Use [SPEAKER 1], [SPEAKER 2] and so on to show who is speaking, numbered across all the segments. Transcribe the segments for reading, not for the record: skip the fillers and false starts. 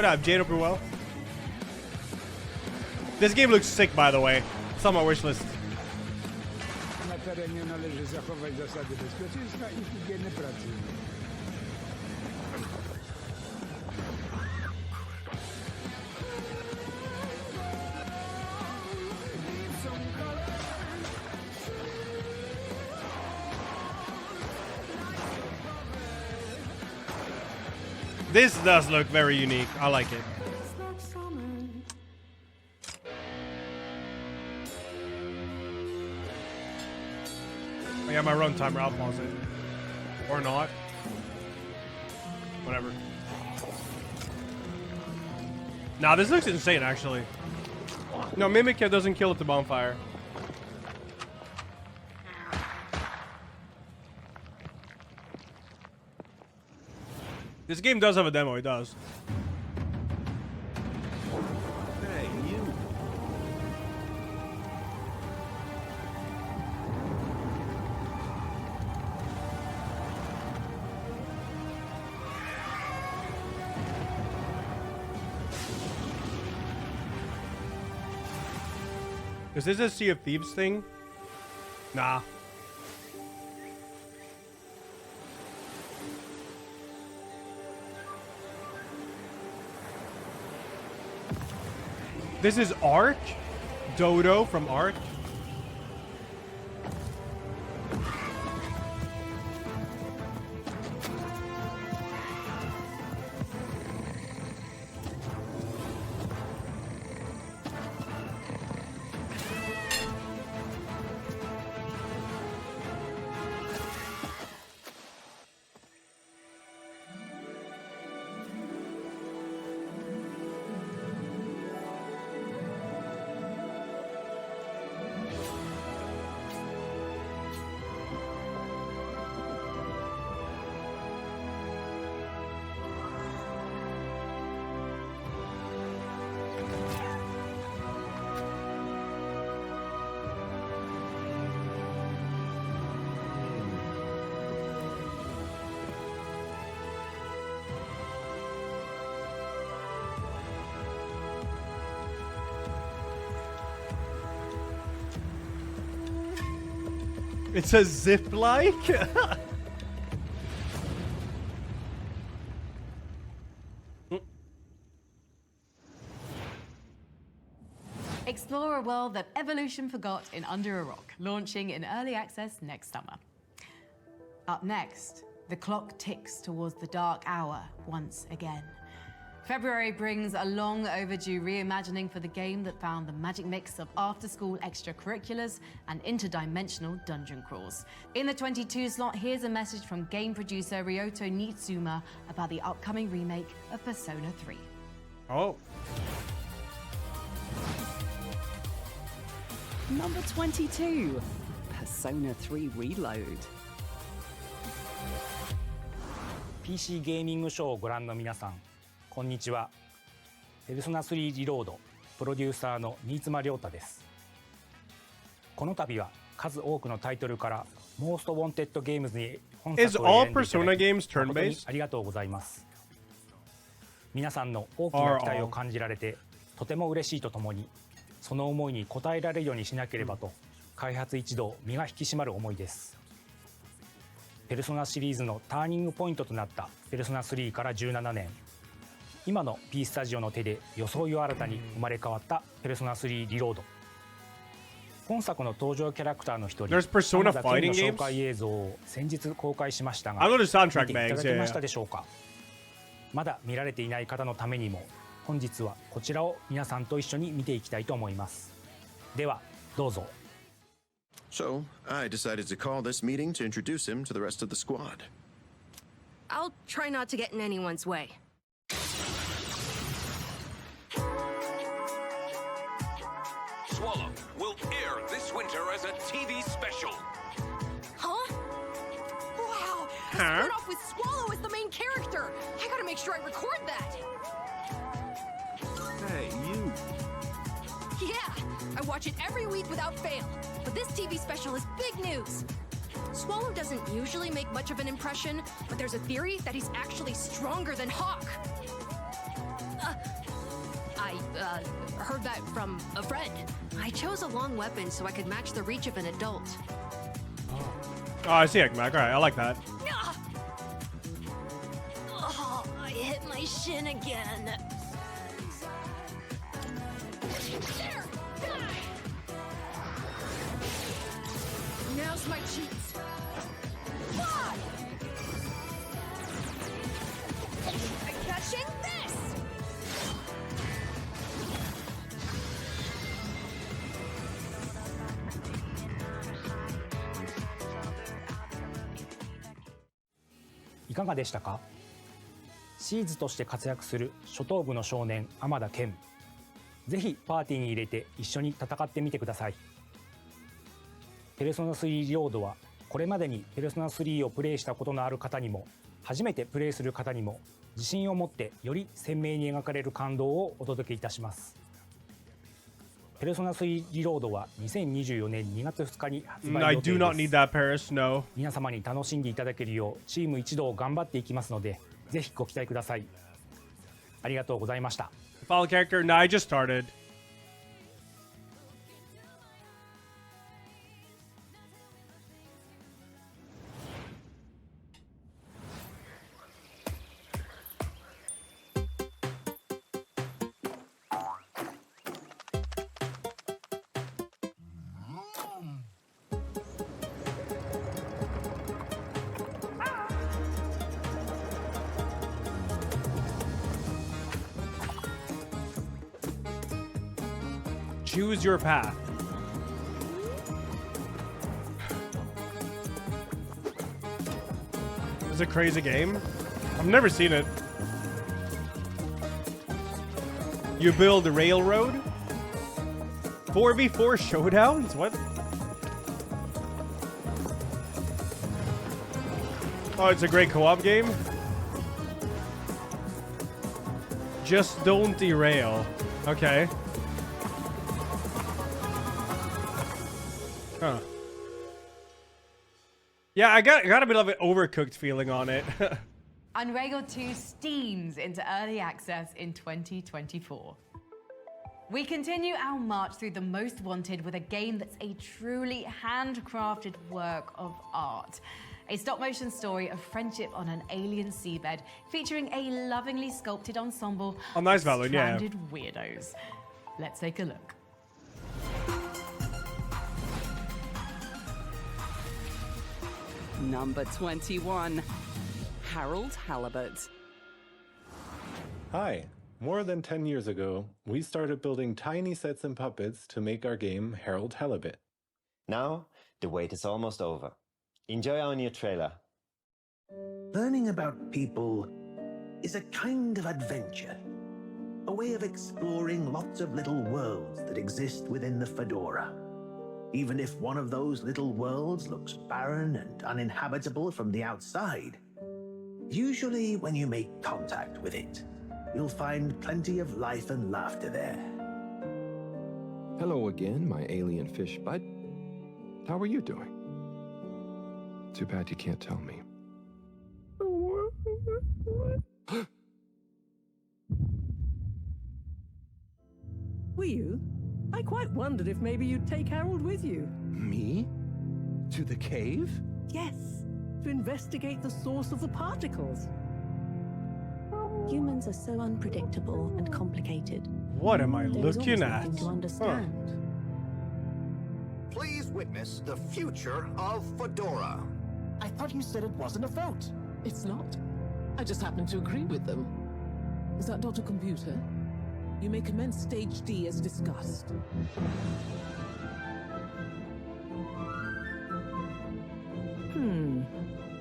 [SPEAKER 1] up, Jado Bruel? This game looks sick, by the way. It's on my wish list.
[SPEAKER 2] Na terenie należy zachować zasady bezpieczeństwa i higieny pracy.
[SPEAKER 1] This does look very unique. I like it. I got my run timer. I'll pause it. Or not. Whatever. Nah, this looks insane, actually. No, Mimic doesn't kill at the bonfire. This game does have a demo, it does.
[SPEAKER 3] Hey, you.
[SPEAKER 1] Is this a Sea of Thieves thing? Nah. This is Ark? Dodo from Ark? It says zip like?
[SPEAKER 4] Explore a world that evolution forgot in Under a Rock, launching in early access next summer. Up next, the clock ticks towards the dark hour once again. February brings a long overdue reimagining for the game that found the magic mix of after-school extracurriculars and interdimensional dungeon crawls. In the 22 slot, here's a message from game producer Ryoto Nitsuma about the upcoming remake of Persona 3.
[SPEAKER 1] Oh.
[SPEAKER 5] Number 22, Persona 3 Reload.
[SPEAKER 6] PC ゲーミングショーをご覧の皆さん、こんにちは。ペルソナ3リロードプロデューサーの新妻亮太です。この度は数多くのタイトルからモーストウォンテッドゲームズに本作を選んでいただき誠にありがとうございます。皆さんの大きな期待を感じられてとても嬉しいとともに、その思いに応えられるようにしなければと開発一同身が引き締まる思いです。ペルソナシリーズのターニングポイントとなったペルソナ3から17年、今の P スタジオの手で装いを新たに生まれ変わったペルソナ3リロード。本作の登場キャラクターの一人、浜田健の紹介映像を先日公開しましたが、見ていただけましたでしょうか。まだ見られていない方のためにも、本日はこちらを皆さんと一緒に見ていきたいと思います。ではどうぞ。
[SPEAKER 3] So, I decided to call this meeting to introduce him to the rest of the squad.
[SPEAKER 7] I'll try not to get in anyone's way.
[SPEAKER 8] Swallow will air this winter as a TV special.
[SPEAKER 7] Huh? Wow! It started off with Swallow as the main character. I gotta make sure I record that.
[SPEAKER 3] Hey, you.
[SPEAKER 7] Yeah, I watch it every week without fail. But this TV special is big news. Swallow doesn't usually make much of an impression, but there's a theory that he's actually stronger than Hawk. I heard that from a friend. I chose a long weapon so I could match the reach of an adult.
[SPEAKER 1] Oh, I see, Ekmak. All right, I like that.
[SPEAKER 7] Oh, I hit my shin again. There! Die! Now's my chance. Fly! Catching this!
[SPEAKER 6] いかがでしたか？シーズとして活躍する初等部の少年天田健。ぜひパーティーに入れて一緒に戦ってみてください。ペルソナ3リロードはこれまでにペルソナ3をプレイしたことのある方にも初めてプレイする方にも自信を持ってより鮮明に描かれる感動をお届けいたします。ペルソナ3リロードは2024年2月2日に発売
[SPEAKER 1] I
[SPEAKER 6] 予定
[SPEAKER 1] do
[SPEAKER 6] で
[SPEAKER 1] not need
[SPEAKER 6] す。
[SPEAKER 1] that, Paris. No.
[SPEAKER 6] 皆様に楽しんでいただけるようチーム一同頑張っていきますのでぜひご期待ください。ありがとうございました。
[SPEAKER 1] Follow character? Nah, I just started. Choose your path. It's a crazy game. I've never seen it. You build a railroad? 4v4 showdowns? What? Oh, it's a great co-op game? Just don't derail. Okay. Huh. Yeah, I got a bit of an overcooked feeling on it.
[SPEAKER 4] Unravel 2 steams into early access in 2024. We continue our march through the most wanted with a game that's a truly handcrafted work of art. A stop-motion story of friendship on an alien seabed featuring a lovingly sculpted ensemble
[SPEAKER 1] Oh, nice,
[SPEAKER 4] of
[SPEAKER 1] Valen, yeah.
[SPEAKER 4] stranded weirdos. Let's take a look.
[SPEAKER 5] Number 21, Harold Halibut.
[SPEAKER 9] Hi. More than 10 years ago, we started building tiny sets and puppets to make our game Harold Halibut.
[SPEAKER 10] Now, the wait is almost over. Enjoy our new trailer.
[SPEAKER 11] Learning about people is a kind of adventure. A way of exploring lots of little worlds that exist within the Fedora. Even if one of those little worlds looks barren and uninhabitable from the outside, usually when you make contact with it, you'll find plenty of life and laughter there.
[SPEAKER 12] Hello again, my alien fish bud. How are you doing? Too bad you can't tell me.
[SPEAKER 13] Were you? I quite wondered if maybe you'd take Harold with you.
[SPEAKER 12] Me? To the cave?
[SPEAKER 13] Yes, to investigate the source of the particles.
[SPEAKER 14] Humans are so unpredictable and complicated.
[SPEAKER 1] What am I
[SPEAKER 14] There's
[SPEAKER 1] looking
[SPEAKER 14] almost
[SPEAKER 1] at?
[SPEAKER 14] nothing to understand.
[SPEAKER 15] Please witness the future of Fedora.
[SPEAKER 16] I thought you said it wasn't a vote. It's not. I just happen to agree with them. Is that Dr. Computer? You may commence stage D as discussed.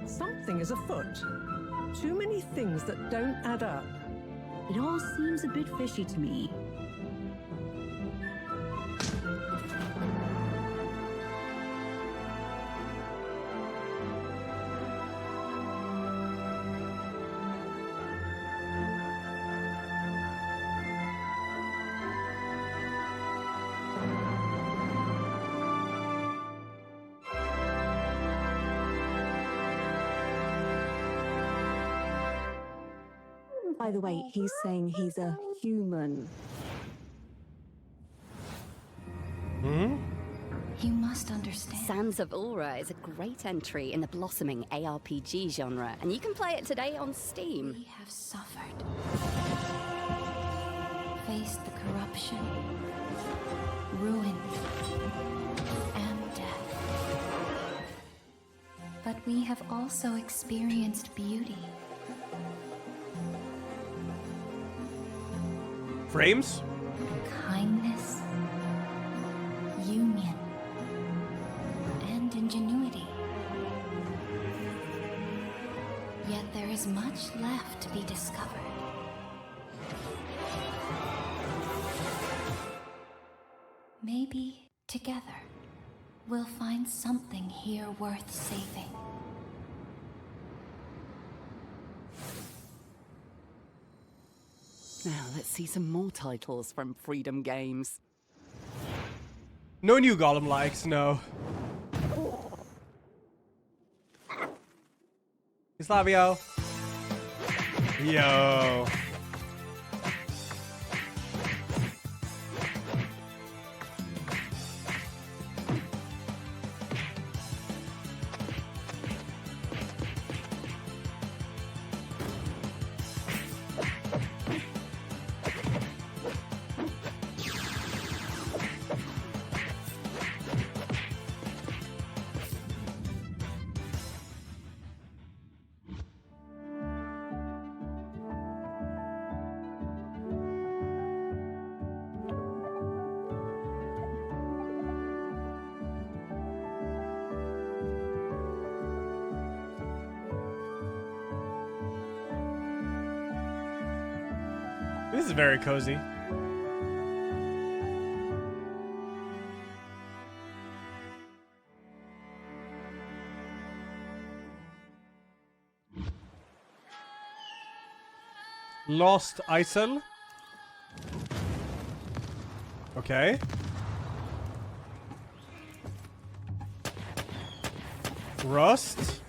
[SPEAKER 13] Something is afoot. Too many things that don't add up.
[SPEAKER 14] It all seems a bit fishy to me. By the way, he's saying he's a human.
[SPEAKER 1] Hmm?
[SPEAKER 17] You must understand. Sands of Ulra is a great entry in the blossoming ARPG genre, and you can play it today on Steam. We have suffered. Faced the corruption, ruin, and death. But we have also experienced beauty.
[SPEAKER 1] Frames?
[SPEAKER 17] Kindness, union, and ingenuity. Yet there is much left to be discovered. Maybe together we'll find something here worth saving.
[SPEAKER 5] Now let's see some more titles from Freedom Games.
[SPEAKER 1] No new Gollum likes, no. Slavio. Yo. This is very cozy. Lost Isle. Okay. Rust.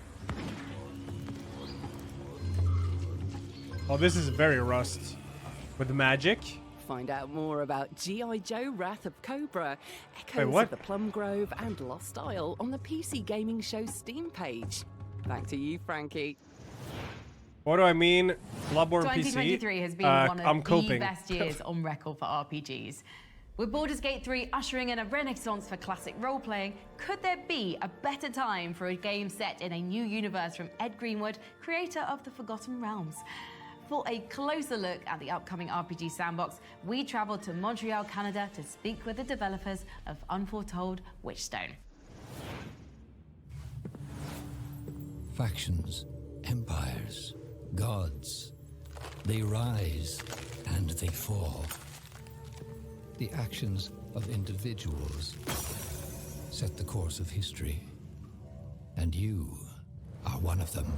[SPEAKER 1] Oh, this is very Rust. With magic.
[SPEAKER 5] Find out more about G.I. Joe Wrath of Cobra,
[SPEAKER 1] Wait,
[SPEAKER 5] Echoes
[SPEAKER 1] what?
[SPEAKER 5] of the Plum Grove, and Lost Isle on the PC Gaming Show Steam page. Back to you, Frankie.
[SPEAKER 1] What do I mean? Bloodborne PC.
[SPEAKER 4] 2023 has been one of the best years on record for RPGs. With Baldur's Gate 3 ushering in a renaissance for classic role-playing, could there be a better time for a game set in a new universe from Ed Greenwood, creator of the Forgotten Realms? For a closer look at the upcoming RPG sandbox, we traveled to Montreal, Canada to speak with the developers of Unforetold Witchstone.
[SPEAKER 18] Factions, empires, gods, they rise and they fall. The actions of individuals set the course of history, and you are one of them.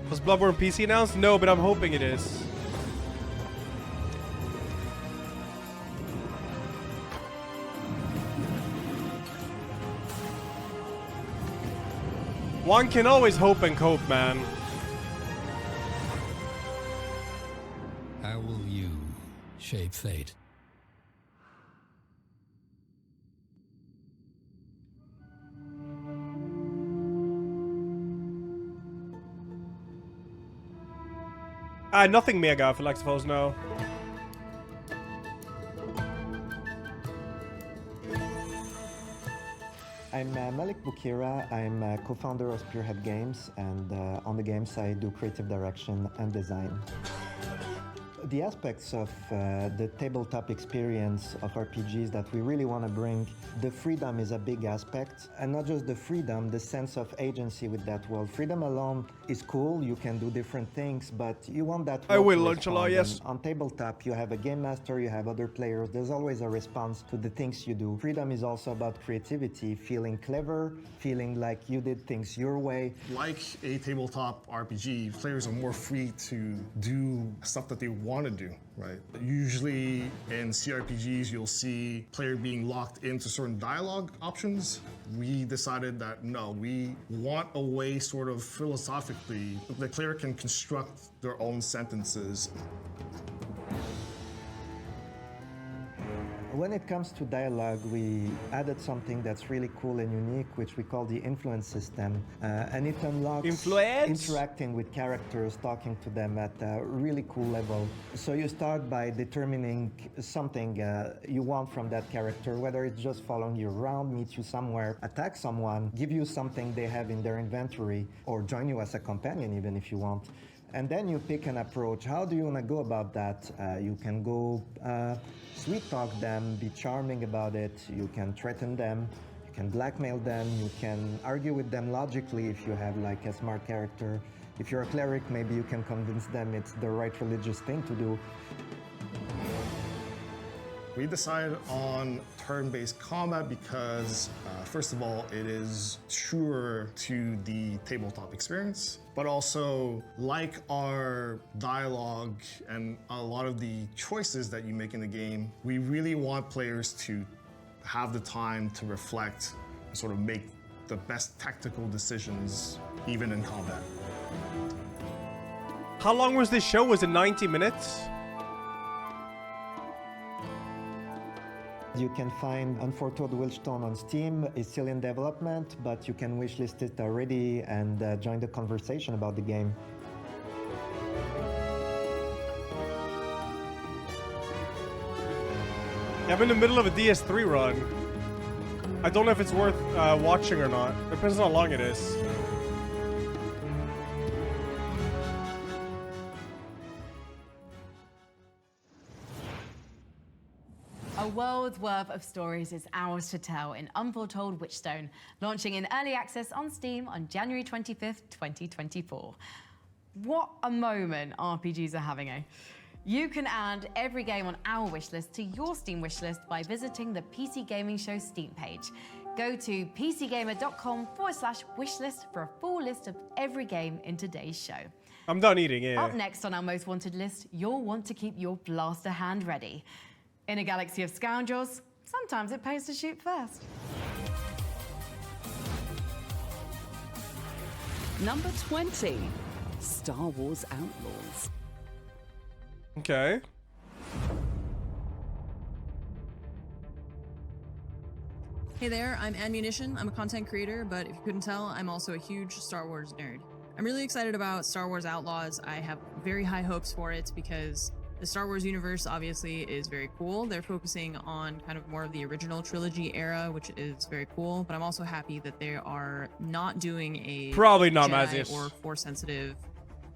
[SPEAKER 1] Was Bloodborne PC announced? No, but I'm hoping it is. One can always hope and cope, man.
[SPEAKER 18] How will you shape fate?
[SPEAKER 1] Nothing mega for Lexapos, no.
[SPEAKER 19] I'm Malik Bukira. I'm a co-founder of Spearhead Games, and on the game side, I do creative direction and design. the aspects of the tabletop experience of RPGs that we really want to bring, the freedom is a big aspect, and not just the freedom, the sense of agency with that world. Freedom alone is cool, you can do different things, but you want that
[SPEAKER 1] I
[SPEAKER 19] world
[SPEAKER 1] will
[SPEAKER 19] to
[SPEAKER 1] launch a lot,
[SPEAKER 19] respond.
[SPEAKER 1] yes.
[SPEAKER 19] And on tabletop, you have a game master, you have other players, there's always a response to the things you do. Freedom is also about creativity, feeling clever, feeling like you did things your way.
[SPEAKER 20] Like a tabletop RPG, players are more free to do stuff that they want to do, right? Usually in CRPGs, you'll see player being locked into certain dialogue options. We decided that no, we want a way sort of philosophically, the player can construct their own sentences.
[SPEAKER 19] When it comes to dialogue, we added something that's really cool and unique, which we call the influence system. And it unlocks interacting with characters, talking to them at a really cool level. So you start by determining something you want from that character, whether it's just following you around, meet you somewhere, attack someone, give you something they have in their inventory, or join you as a companion even if you want. And then you pick an approach. How do you want to go about that? You can go sweet talk them, be charming about it. You can threaten them. You can blackmail them. You can argue with them logically if you have like a smart character. If you're a cleric, maybe you can convince them it's the right religious thing to do.
[SPEAKER 20] We decided on turn-based combat because, first of all, it is truer to the tabletop experience, but also, like our dialogue and a lot of the choices that you make in the game, we really want players to have the time to reflect and sort of make the best tactical decisions, even in combat.
[SPEAKER 1] How long was this show? Was it 90 minutes?
[SPEAKER 19] You can find Unforetold Wildstone on Steam. It's still in development, but you can wishlist it already and join the conversation about the game.
[SPEAKER 1] I'm in the middle of a DS3 run. I don't know if it's worth watching or not. Depends on how long it is.
[SPEAKER 4] A world's worth of stories is ours to tell in Unforetold Witchstone, launching in early access on Steam on January 25th, 2024. What a moment RPGs are having, eh? You can add every game on our wishlist to your Steam wishlist by visiting the PC Gaming Show Steam page. Go to pcgamer.com/wishlist for a full list of every game in today's show.
[SPEAKER 1] I'm done eating, yeah.
[SPEAKER 4] Up next on our most wanted list, you'll want to keep your blaster hand ready. In a galaxy of scoundrels, sometimes it pays to shoot first.
[SPEAKER 5] Number 20, Star Wars Outlaws.
[SPEAKER 1] Okay.
[SPEAKER 21] Hey there, I'm Ammunition. I'm a content creator, but if you couldn't tell, I'm also a huge Star Wars nerd. I'm really excited about Star Wars Outlaws. I have very high hopes for it because the Star Wars universe obviously is very cool. They're focusing on kind of more of the original trilogy era, which is very cool, but I'm also happy that they are not doing a
[SPEAKER 1] probably not
[SPEAKER 21] Jedi
[SPEAKER 1] Mazius
[SPEAKER 21] or Force sensitive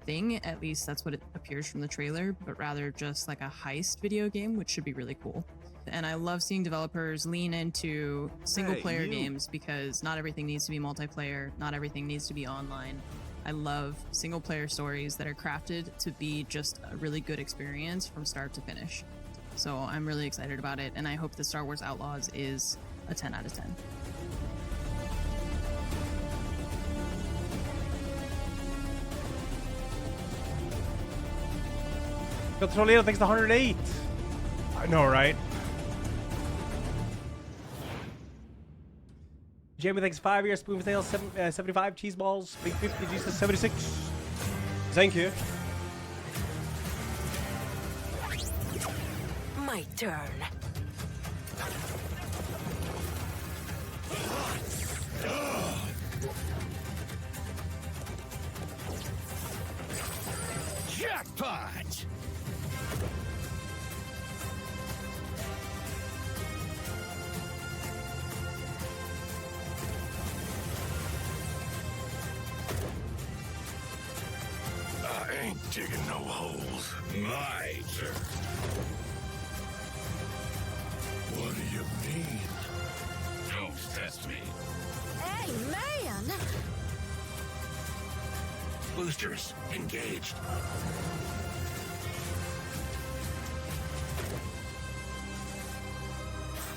[SPEAKER 21] thing. At least that's what it appears from the trailer, but rather just like a heist video game, which should be really cool. And I love seeing developers lean into single player games because not everything needs to be multiplayer, not everything needs to be online. I love single player stories that are crafted to be just a really good experience from start to finish. So I'm really excited about it, and I hope that Star Wars Outlaws is a 10 out of 10.
[SPEAKER 1] Controlero thanks to 108. I know, right? Jamie thanks 5 years. Spoon Tail 75. Cheese balls. Big 50. Jesus 76. Thank you.
[SPEAKER 22] My turn.
[SPEAKER 15] Jackpot! Ain't digging no holes. My turn. What do you mean? Don't test me.
[SPEAKER 7] Hey, man!
[SPEAKER 15] Boosters, engaged.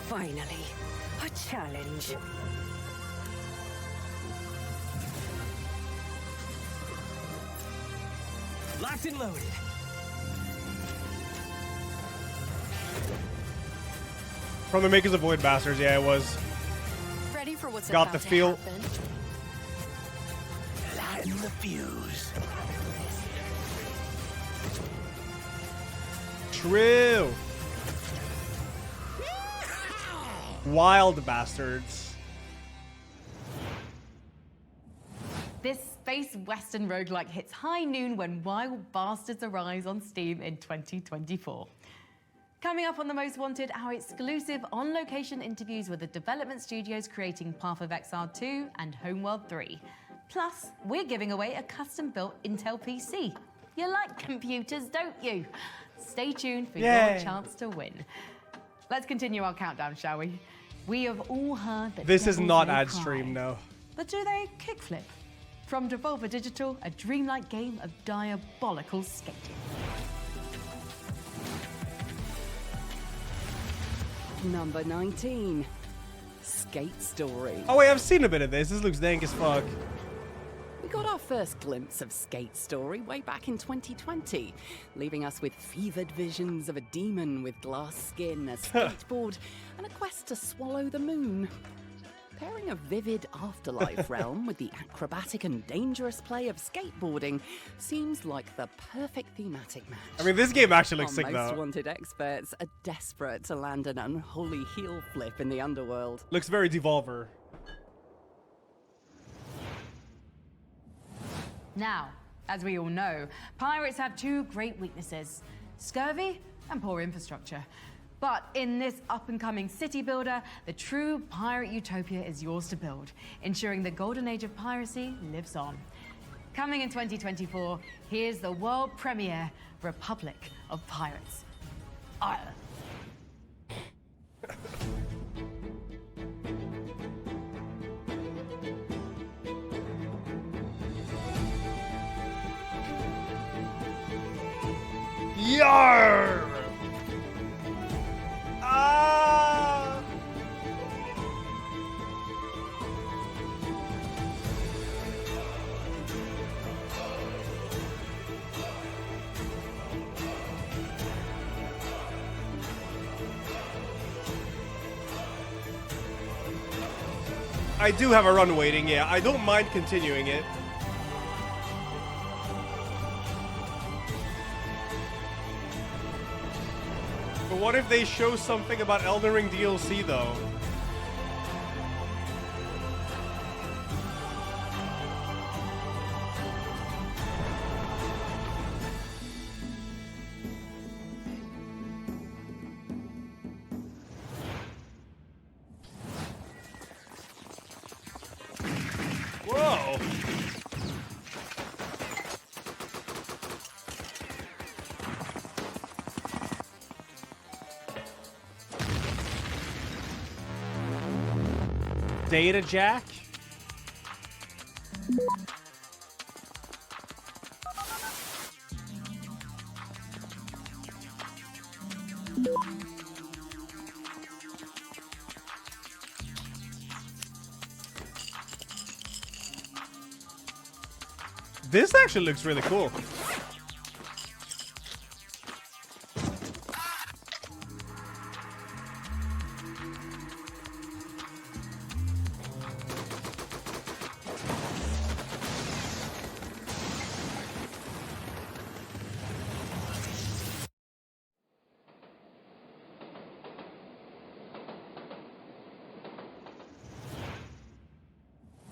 [SPEAKER 14] Finally, a challenge.
[SPEAKER 2] Locked and loaded.
[SPEAKER 1] From the makers of Void Bastards, yeah, it was.
[SPEAKER 7] Ready for what's
[SPEAKER 1] Got
[SPEAKER 7] about
[SPEAKER 1] the
[SPEAKER 7] to
[SPEAKER 1] feel.
[SPEAKER 7] happen.
[SPEAKER 15] Lighten the fuse.
[SPEAKER 1] True. Wild Bastards.
[SPEAKER 4] This space western roguelike hits high noon when Wild Bastards arrives on Steam in 2024. Coming up on The Most Wanted, our exclusive on-location interviews with the development studios creating Path of Exile 2 and Homeworld 3. Plus, we're giving away a custom-built Intel PC. You like computers, don't you? Stay tuned for your
[SPEAKER 1] Yay.
[SPEAKER 4] chance to win. Let's continue our countdown, shall we? We have all heard that
[SPEAKER 1] This is
[SPEAKER 4] devils
[SPEAKER 1] not
[SPEAKER 4] may
[SPEAKER 1] ad
[SPEAKER 4] cry.
[SPEAKER 1] stream, no.
[SPEAKER 4] But do they kickflip? From Devolver Digital, a dreamlike game of diabolical skating.
[SPEAKER 5] Number 19. Skate Story.
[SPEAKER 1] Oh wait, I've seen a bit of this. This looks dank as fuck.
[SPEAKER 5] We got our first glimpse of Skate Story way back in 2020, leaving us with fevered visions of a demon with glass skin, a skateboard, and a quest to swallow the moon. Pairing a vivid afterlife realm with the acrobatic and dangerous play of skateboarding seems like the perfect thematic match.
[SPEAKER 1] I mean, this game actually looks
[SPEAKER 5] Our
[SPEAKER 1] sick
[SPEAKER 5] Most
[SPEAKER 1] though.
[SPEAKER 5] Wanted experts are desperate to land an unholy heel flip in the underworld.
[SPEAKER 1] Looks very Devolver.
[SPEAKER 4] Now, as we all know, pirates have two great weaknesses: scurvy and poor infrastructure. But in this up-and-coming city builder, the true pirate utopia is yours to build, ensuring the golden age of piracy lives on. Coming in 2024, here's the world premiere, Republic of Pirates: Ireland.
[SPEAKER 1] Yarr! Ah! I do have a run waiting, yeah. I don't mind continuing it. But what if they show something about Elden Ring DLC, though? Whoa! Data Jack? This actually looks really cool.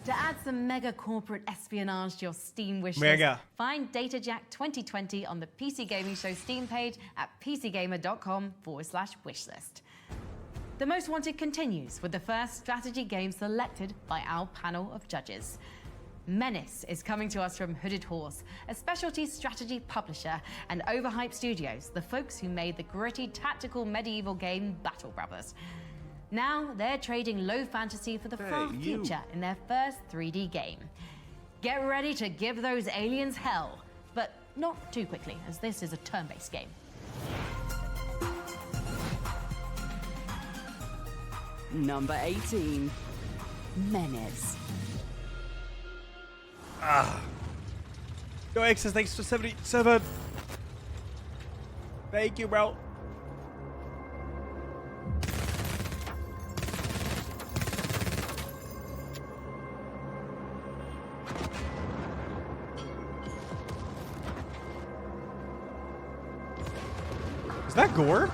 [SPEAKER 4] To add some mega corporate espionage to your Steam wishlist,
[SPEAKER 1] Mega.
[SPEAKER 4] find DataJack 2020 on the PC Gaming Show Steam page at pcgamer.com/wishlist. The Most Wanted continues with the first strategy game selected by our panel of judges. Menace is coming to us from Hooded Horse, a specialty strategy publisher, and Overhyped Studios, the folks who made the gritty tactical medieval game Battle Brothers. Now they're trading low fantasy for the far future in their first 3D game. Get ready to give those aliens hell, but not too quickly, as this is a turn-based game.
[SPEAKER 5] Number 18, Menace.
[SPEAKER 1] Yo, X's, thanks for 77. Thank you, bro. Is that gore?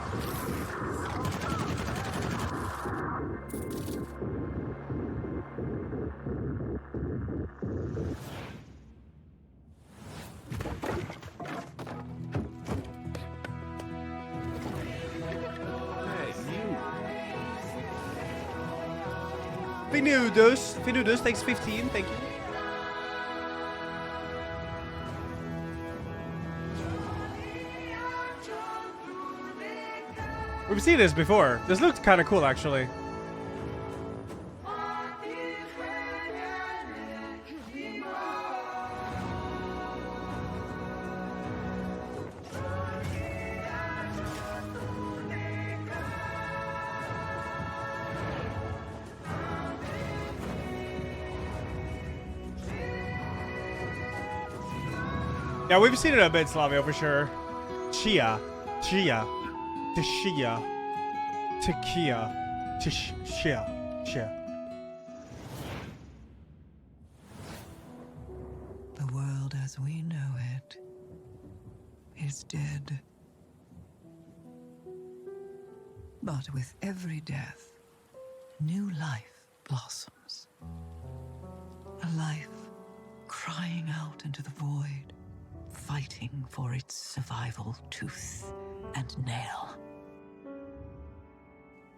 [SPEAKER 1] Finudus, thanks 15, thank you. We've seen this before. This looks kind of cool, actually. Yeah, we've seen it a bit, Slavio, for sure. Chia. Tequila.
[SPEAKER 2] The world as we know it is dead. But with every death, new life blossoms. A life crying out into the void, fighting for its survival tooth and nail.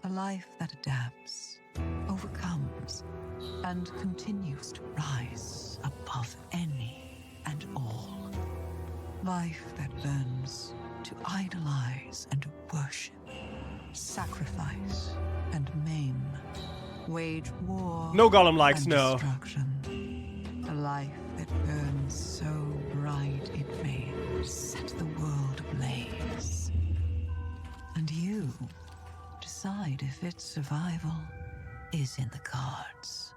[SPEAKER 2] A life that adapts, overcomes, and continues to rise above any and all. Life that learns to idolize and worship, sacrifice and maim, wage war.
[SPEAKER 1] No Gollum likes
[SPEAKER 2] and
[SPEAKER 1] no.
[SPEAKER 2] Destruction. A life that burns so bright it may set the world ablaze. And you decide if its survival is in the cards.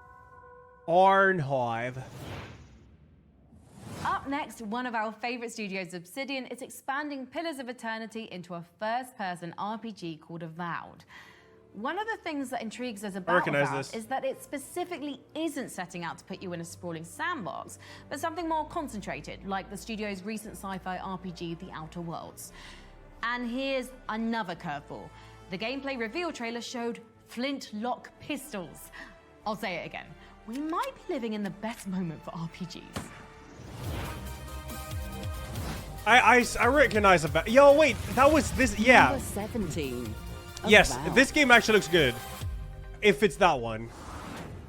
[SPEAKER 1] Arnhive.
[SPEAKER 4] Up next, one of our favorite studios, Obsidian, is expanding Pillars of Eternity into a first-person RPG called Avowed. One of the things that intrigues us about Avowed is that it specifically isn't setting out to put you in a sprawling sandbox, but something more concentrated, like the studio's recent sci-fi RPG, The Outer Worlds. And here's another curveball. The gameplay reveal trailer showed flintlock pistols. I'll say it again. We might be living in the best moment for RPGs.
[SPEAKER 1] I recognize about. Yo, wait, that was this. Yeah.
[SPEAKER 5] Number 17.
[SPEAKER 1] Yes,
[SPEAKER 5] Avowed.
[SPEAKER 1] this game actually looks good. If it's that one.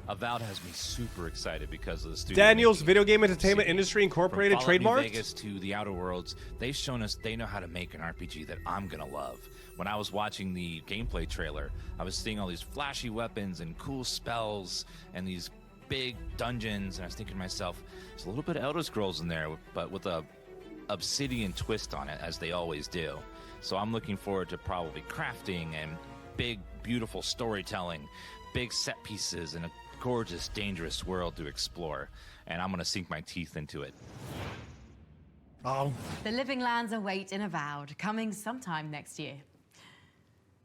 [SPEAKER 22] Avowed has me super excited because of the studio.
[SPEAKER 1] Daniel's Video Game Entertainment Industry Incorporated
[SPEAKER 22] From Fallout
[SPEAKER 1] trademark.
[SPEAKER 22] New Vegas to The Outer Worlds, they've shown us they know how to make an RPG that I'm gonna love. When I was watching the gameplay trailer, I was seeing all these flashy weapons and cool spells and these big dungeons, and I was thinking to myself, there's a little bit of Elder Scrolls in there, but with a Obsidian twist on it, as they always do. So I'm looking forward to probably crafting and big, beautiful storytelling, big set pieces, and a gorgeous, dangerous world to explore. And I'm gonna sink my teeth into it.
[SPEAKER 1] Oh.
[SPEAKER 4] The Living Lands await in Avowed, coming sometime next year.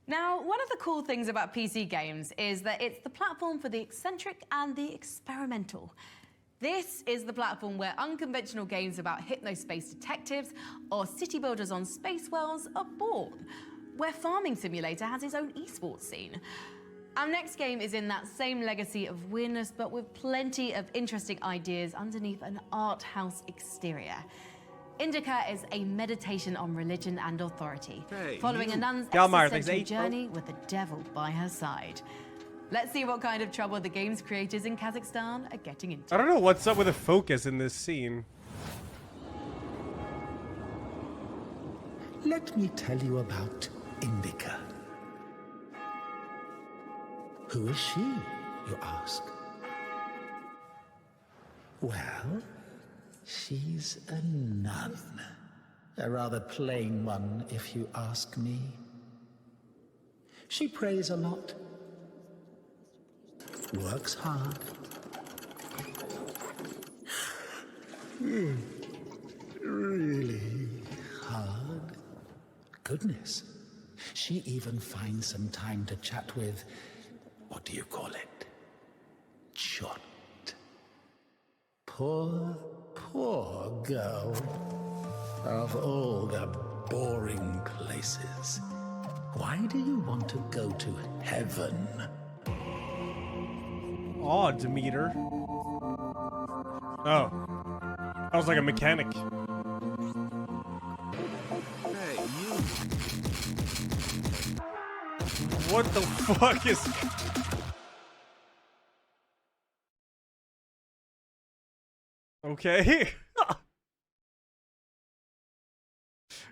[SPEAKER 4] Now, one of the cool things about PC games is that it's the platform for the eccentric and the experimental. This is the platform where unconventional games about hypnospace detectives or city builders on space wells are born, where Farming Simulator has its own esports scene. Our next game is in that same legacy of weirdness, but with plenty of interesting ideas underneath an art house exterior. Indica is a meditation on religion and authority, following a nun's existential journey with the devil by her side. Let's see what kind of trouble the game's creators in Kazakhstan are getting into.
[SPEAKER 1] I don't know what's up with the focus in this scene.
[SPEAKER 11] Let me tell you about Indica. Who is she, you ask? Well, she's a nun. A rather plain one, if you ask me. She prays a lot, works hard. Really hard. Goodness, she even finds some time to chat with, what do you call it? Chot. Poor, poor girl. Of all the boring places, why do you want to go to heaven?
[SPEAKER 1] Oh, Demeter. Oh. I was like a mechanic.
[SPEAKER 15] Hey, you.
[SPEAKER 1] What the fuck is... Okay.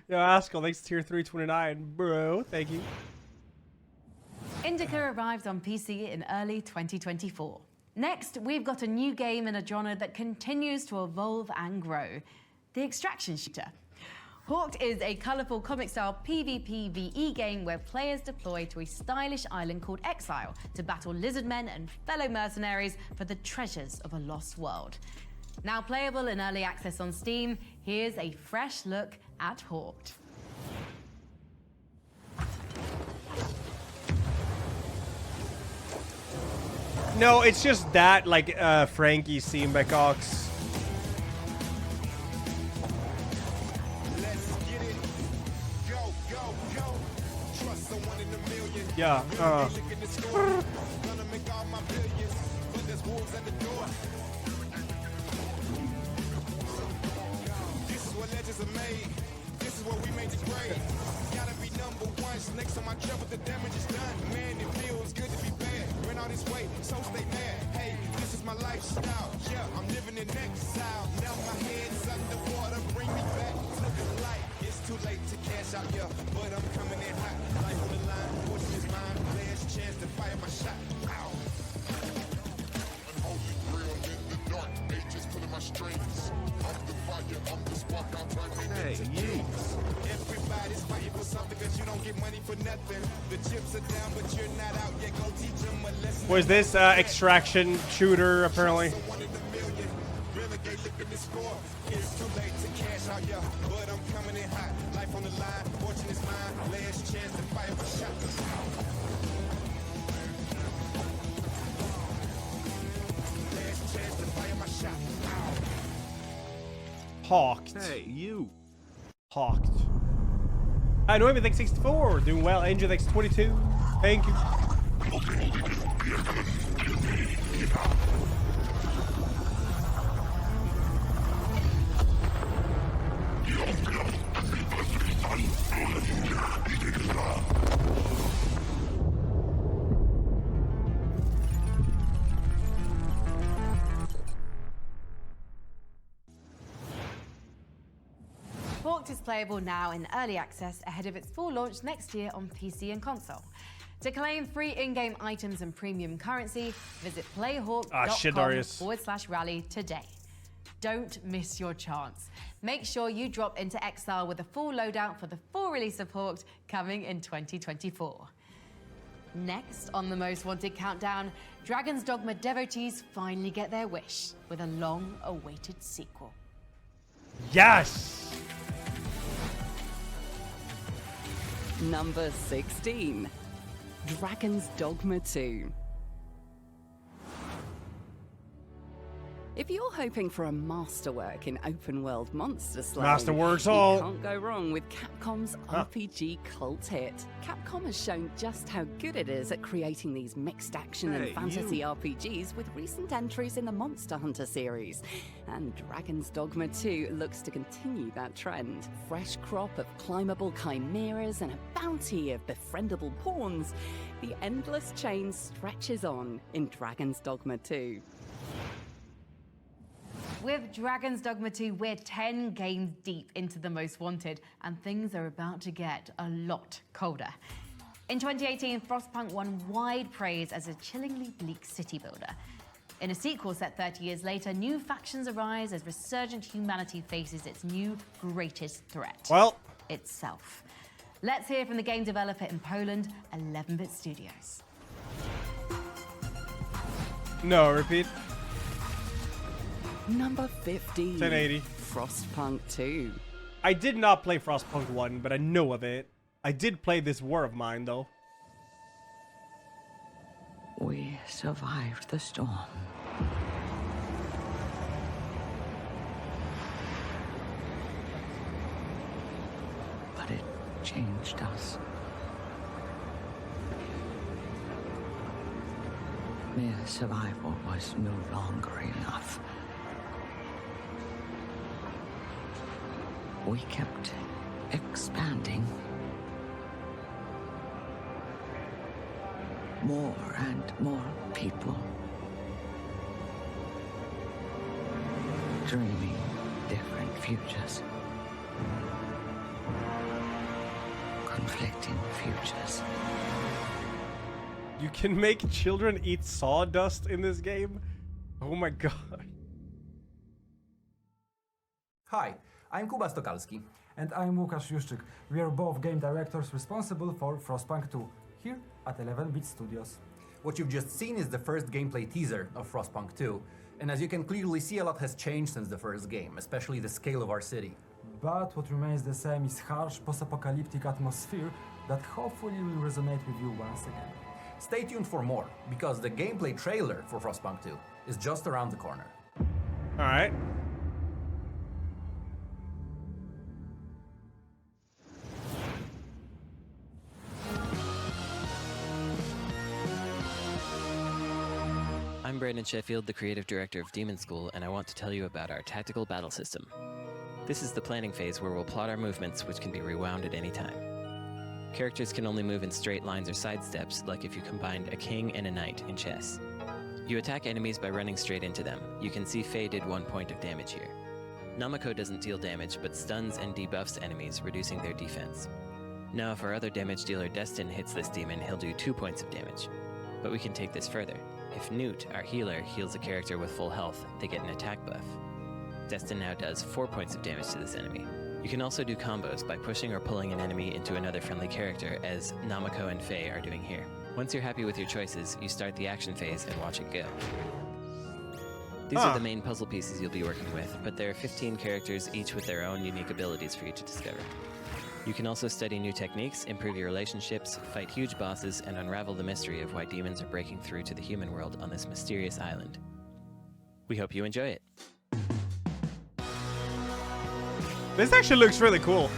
[SPEAKER 1] Yo, Askell, thanks tier 329, bro. Thank you.
[SPEAKER 4] Indica arrives on PC in early 2024. Next, we've got a new game in a genre that continues to evolve and grow, the extraction shooter. Hawked is a colourful comic-style PvP VE game where players deploy to a stylish island called Exile to battle lizardmen and fellow mercenaries for the treasures of a lost world. Now playable in early access on Steam, here's a fresh look at Hawked.
[SPEAKER 1] No, it's just that, like, Frankie Steenbeck-Ox. Yeah,
[SPEAKER 3] This is what legends are made. This is what we made to grade. Gotta be number one. Snakes on my trail, but the damage is done. Man, it feels good to be bad. Ran all this way, so stay mad. Hey, this is my lifestyle. Yeah, I'm living in exile. Now my head's underwater. Bring me back to the light. It's too late to cash out, yeah, but I'm coming in hot. Life on the line, fortune is mine. Last chance to fire my shot. Ow. Unholy real in the dark ages, pulling my strings. I'm the fire, I'm the spark, I'm burning. Hey, everybody's fighting for something, cause you don't get money for nothing. The chips are down, but you're not out yet. Go teach them a lesson.
[SPEAKER 1] Was this extraction shooter, apparently?
[SPEAKER 3] It's too late to cash out, yeah, but I'm coming in hot. Life on the line, fortune is mine. Last chance to fire my shot. Last chance to fire my shot.
[SPEAKER 1] Hawked.
[SPEAKER 15] Hey, you.
[SPEAKER 1] Hawked. Noemi, thanks 64. Doing well. Angel, thanks 22. Thank you.
[SPEAKER 4] Hawked is playable now in early access ahead of its full launch next year on PC and console. To claim free in-game items and premium currency, visit playhawk.com/rally today. Don't miss your chance. Make sure you drop into Exile with a full loadout for the full release of Hawked coming in 2024. Next on the Most Wanted countdown, Dragon's Dogma devotees finally get their wish with a long-awaited sequel.
[SPEAKER 1] Yes!
[SPEAKER 5] Number 16, Dragon's Dogma 2. If you're hoping for a masterwork in open-world monster slaying,
[SPEAKER 1] Masterworks
[SPEAKER 5] you
[SPEAKER 1] all.
[SPEAKER 5] can't go wrong with Capcom's RPG cult hit. Capcom has shown just how good it is at creating these mixed action and fantasy RPGs with recent entries in the Monster Hunter series. And Dragon's Dogma 2 looks to continue that trend. Fresh crop of climbable chimeras and a bounty of befriendable pawns. The endless chain stretches on in Dragon's Dogma 2.
[SPEAKER 4] With Dragon's Dogma 2, we're 10 games deep into the Most Wanted, and things are about to get a lot colder. In 2018, Frostpunk won wide praise as a chillingly bleak city builder. In a sequel set 30 years later, new factions arise as resurgent humanity faces its new greatest threat.
[SPEAKER 1] Well,
[SPEAKER 4] itself. Let's hear from the game developer in Poland, 11-Bit Studios.
[SPEAKER 1] No, repeat.
[SPEAKER 5] Number 50.
[SPEAKER 1] 1080.
[SPEAKER 5] Frostpunk 2.
[SPEAKER 1] I did not play Frostpunk 1, but I know of it. I did play this War of Mine, though.
[SPEAKER 2] We survived the storm. But it changed us. Mere survival was no longer enough. We kept expanding. More and more people. Dreaming different futures. Conflicting futures.
[SPEAKER 1] You can make children eat sawdust in this game? Oh my god.
[SPEAKER 6] Hi, I'm Kuba Stokalski. And I'm Łukasz Juszczyk. We are both game directors responsible for Frostpunk 2, here at 11-Bit Studios.
[SPEAKER 8] What you've just seen is the first gameplay teaser of Frostpunk 2, and as you can clearly see, a lot has changed since the first game, especially the scale of our city.
[SPEAKER 6] But what remains the same is harsh post-apocalyptic atmosphere that hopefully will resonate with you once again.
[SPEAKER 8] Stay tuned for more, because the gameplay trailer for Frostpunk 2 is just around the corner.
[SPEAKER 1] Alright.
[SPEAKER 23] I'm Brandon Sheffield, the creative director of Demon School, and I want to tell you about our tactical battle system. This is the planning phase where we'll plot our movements, which can be rewound at any time. Characters can only move in straight lines or side steps, like if you combined a king and a knight in chess. You attack enemies by running straight into them. You can see Faye did 1 point of damage here. Namako doesn't deal damage, but stuns and debuffs enemies, reducing their defense. Now if our other damage dealer Destin hits this demon, he'll do 2 points of damage. But we can take this further. If Newt, our healer, heals a character with full health, they get an attack buff. Destin now does 4 points of damage to this enemy. You can also do combos by pushing or pulling an enemy into another friendly character, as Namako and Faye are doing here. Once you're happy with your choices, you start the action phase and watch it go. These are the main puzzle pieces you'll be working with, but there are 15 characters, each with their own unique abilities for you to discover. You can also study new techniques, improve your relationships, fight huge bosses, and unravel the mystery of why demons are breaking through to the human world on this mysterious island. We hope you enjoy it.
[SPEAKER 1] This actually looks really cool.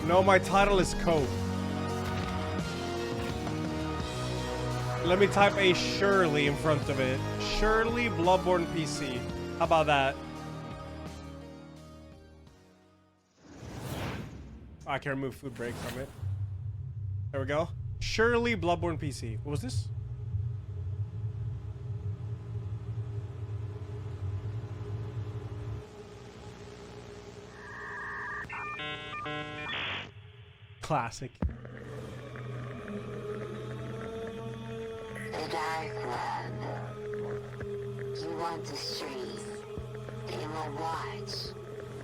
[SPEAKER 1] No, my title is Cope. Let me type a Shirley in front of it. Shirley Bloodborne PC. How about that? I can remove food break from it. There we go. Shirley Bloodborne PC. What was this? Classic.
[SPEAKER 24] The Dark One. You want the street. It will watch.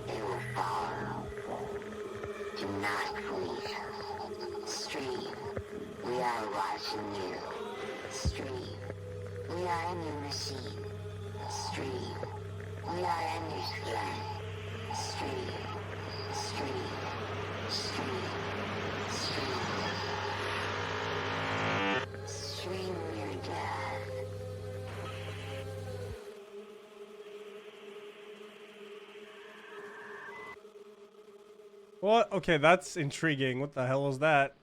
[SPEAKER 24] It will follow. Do not grieve. Stream. We are watching you. Stream. We are in your machine. Stream. We are in your skin. Stream. Stream. Stream. Stream. Stream your death.
[SPEAKER 1] What? Okay, that's intriguing. What the hell is that?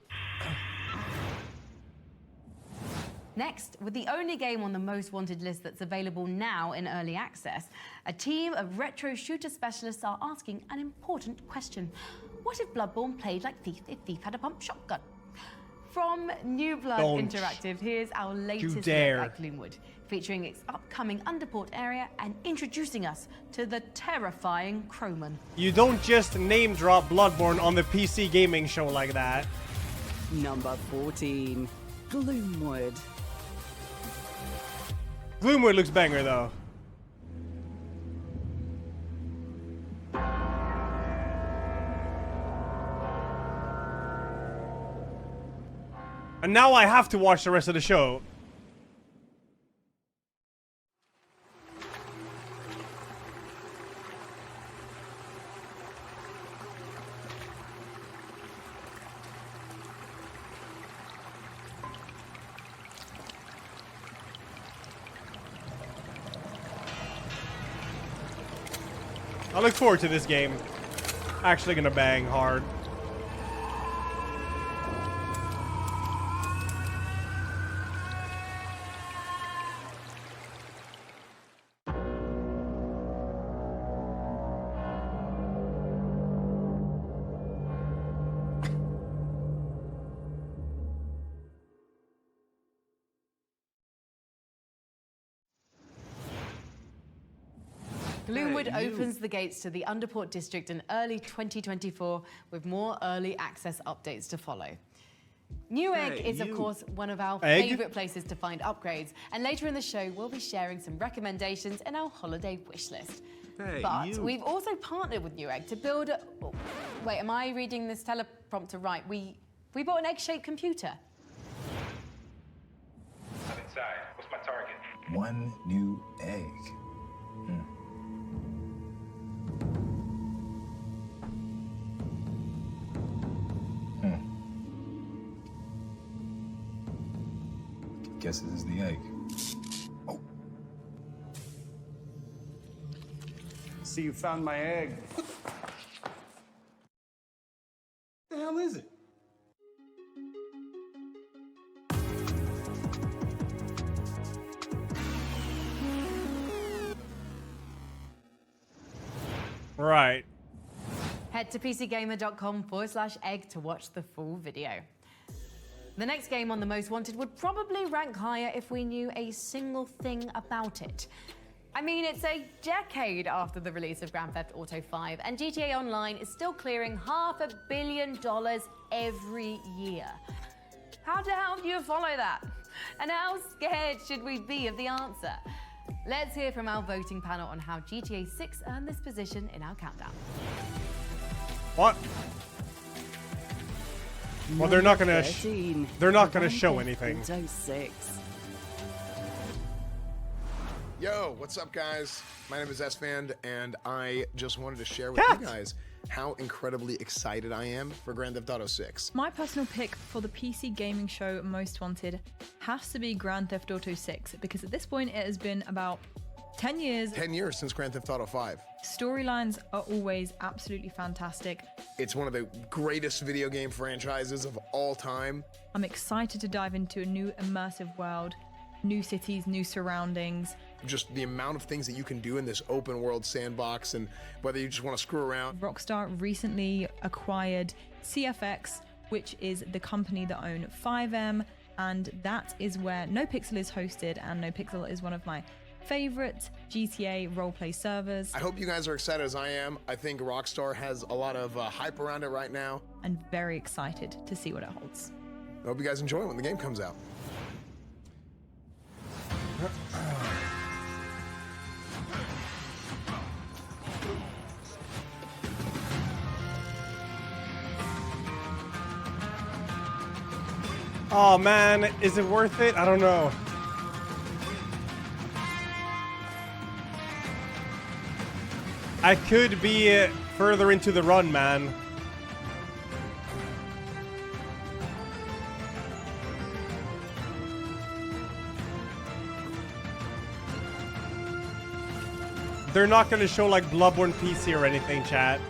[SPEAKER 4] Next, with the only game on the most wanted list that's available now in early access, a team of retro shooter specialists are asking an important question. What if Bloodborne played like Thief if Thief had a pump shotgun? From New Blood Interactive, here's our latest look at Gloomwood, featuring its upcoming Underport area and introducing us to the terrifying Crowman.
[SPEAKER 1] You don't just name drop Bloodborne on the PC gaming show like that.
[SPEAKER 5] Number 14, Gloomwood.
[SPEAKER 1] Gloomwood looks banger though. And now I have to watch the rest of the show. I look forward to this game. Actually gonna bang hard.
[SPEAKER 4] Gloomwood opens the gates to the Underport district in early 2024 with more early access updates to follow. Newegg is, of course, one of our favorite places to find upgrades, and later in the show, we'll be sharing some recommendations in our holiday wish list. But we've also partnered with Newegg to build a... Oh, wait, am I reading this teleprompter right? We bought an egg-shaped computer.
[SPEAKER 9] I'm inside. What's my target?
[SPEAKER 10] One new egg. Guess this is the egg. Oh.
[SPEAKER 9] See, you found my egg. What the hell is it?
[SPEAKER 1] Right.
[SPEAKER 4] Head to pcgamer.com/egg to watch the full video. The next game on the most wanted would probably rank higher if we knew a single thing about it. I mean, it's a decade after the release of Grand Theft Auto 5, and GTA Online is still clearing $500 million every year. How the hell do you follow that? And how scared should we be of the answer? Let's hear from our voting panel on how GTA 6 earned this position in our countdown.
[SPEAKER 1] What? Well, they're not gonna show anything.
[SPEAKER 9] Yo, what's up, guys? My name is S-Fand, and I just wanted to share with you guys how incredibly excited I am for Grand Theft Auto 6.
[SPEAKER 12] My personal pick for the PC gaming show Most Wanted has to be Grand Theft Auto 6, because at this point it has been about 10 years.
[SPEAKER 9] 10 years since Grand Theft Auto 5.
[SPEAKER 12] Storylines are always absolutely fantastic.
[SPEAKER 9] It's one of the greatest video game franchises of all time.
[SPEAKER 12] I'm excited to dive into a new immersive world, new cities, new surroundings.
[SPEAKER 9] Just the amount of things that you can do in this open world sandbox, and whether you just want to screw around.
[SPEAKER 12] Rockstar recently acquired CFX, which is the company that own 5M, and that is where NoPixel is hosted, and NoPixel is one of my favorite GTA roleplay servers.
[SPEAKER 9] I hope you guys are excited as I am. I think Rockstar has a lot of hype around it right now.
[SPEAKER 12] And very excited to see what it holds.
[SPEAKER 9] I hope you guys enjoy it when the game comes out.
[SPEAKER 1] Oh man, is it worth it? I don't know. I could be further into the run, man. They're not gonna show like Bloodborne PC or anything, chat.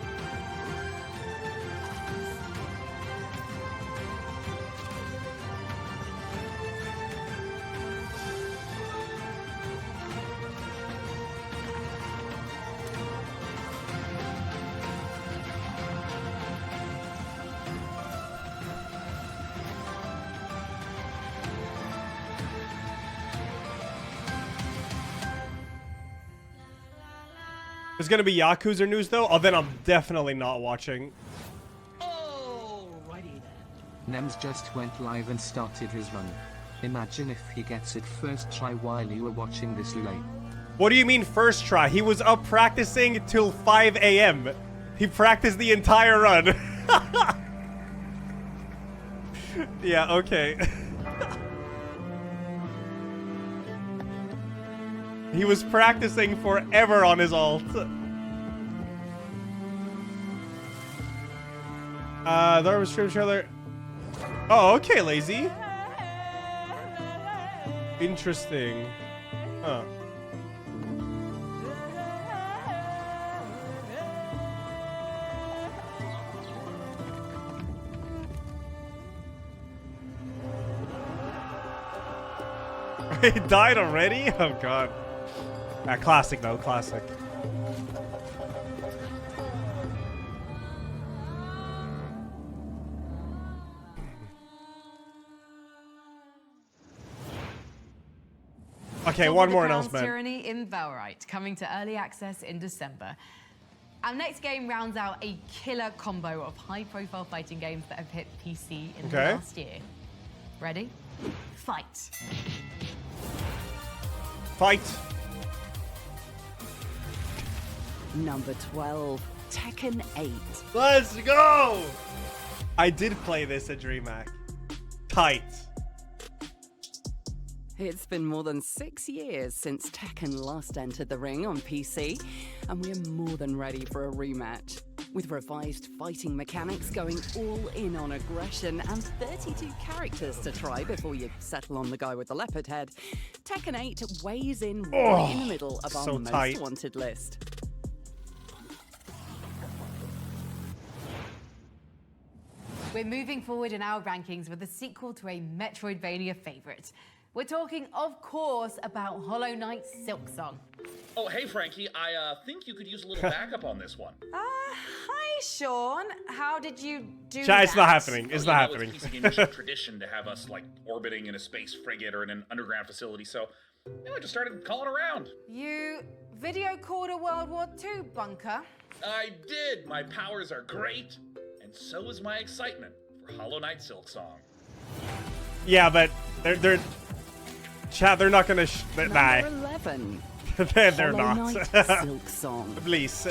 [SPEAKER 1] There's gonna be Yakuza news though. Oh, then I'm definitely not watching.
[SPEAKER 13] Alrighty then. Nems just went live and started his run. Imagine if he gets it first try while you were watching this late.
[SPEAKER 1] What do you mean first try? He was up practicing till 5 a.m. He practiced the entire run. Yeah, okay. He was practicing forever on his ult. There was stream trailer. Oh, okay, Lazy. Interesting. Huh. He died already? Oh god. Classic though, classic. Okay, one more announcement.
[SPEAKER 4] Tyranny in Valorite, coming to early access in December. Our next game rounds out a killer combo of high-profile fighting games that have hit PC in the last year. Ready? Fight.
[SPEAKER 1] Fight.
[SPEAKER 5] Number 12, Tekken 8.
[SPEAKER 1] Let's go! I did play this at DreamHack. Tight.
[SPEAKER 5] It's been more than 6 years since Tekken last entered the ring on PC, and we're more than ready for a rematch. With revised fighting mechanics going all in on aggression and 32 characters to try before you settle on the guy with the leopard head, Tekken 8 weighs in right in the middle of our most wanted list.
[SPEAKER 4] We're moving forward in our rankings with a sequel to a Metroidvania favorite. We're talking, of course, about Hollow Knight Silksong.
[SPEAKER 16] Oh, hey, Frankie. I think you could use a little backup on this one.
[SPEAKER 4] Hi, Sean. How did you do
[SPEAKER 1] Chat,
[SPEAKER 4] that?
[SPEAKER 1] it's not happening. It's not happening.
[SPEAKER 16] It's PC Gamer's tradition to have us, like, orbiting in a space frigate or in an underground facility, so I just started calling around.
[SPEAKER 4] You video called a World War II bunker?
[SPEAKER 16] I did. My powers are great, and so is my excitement for Hollow Knight Silksong.
[SPEAKER 1] Yeah, but they're chat. They're not gonna. Nah.
[SPEAKER 5] 11.
[SPEAKER 1] They're not.
[SPEAKER 5] Silksong.
[SPEAKER 1] Please.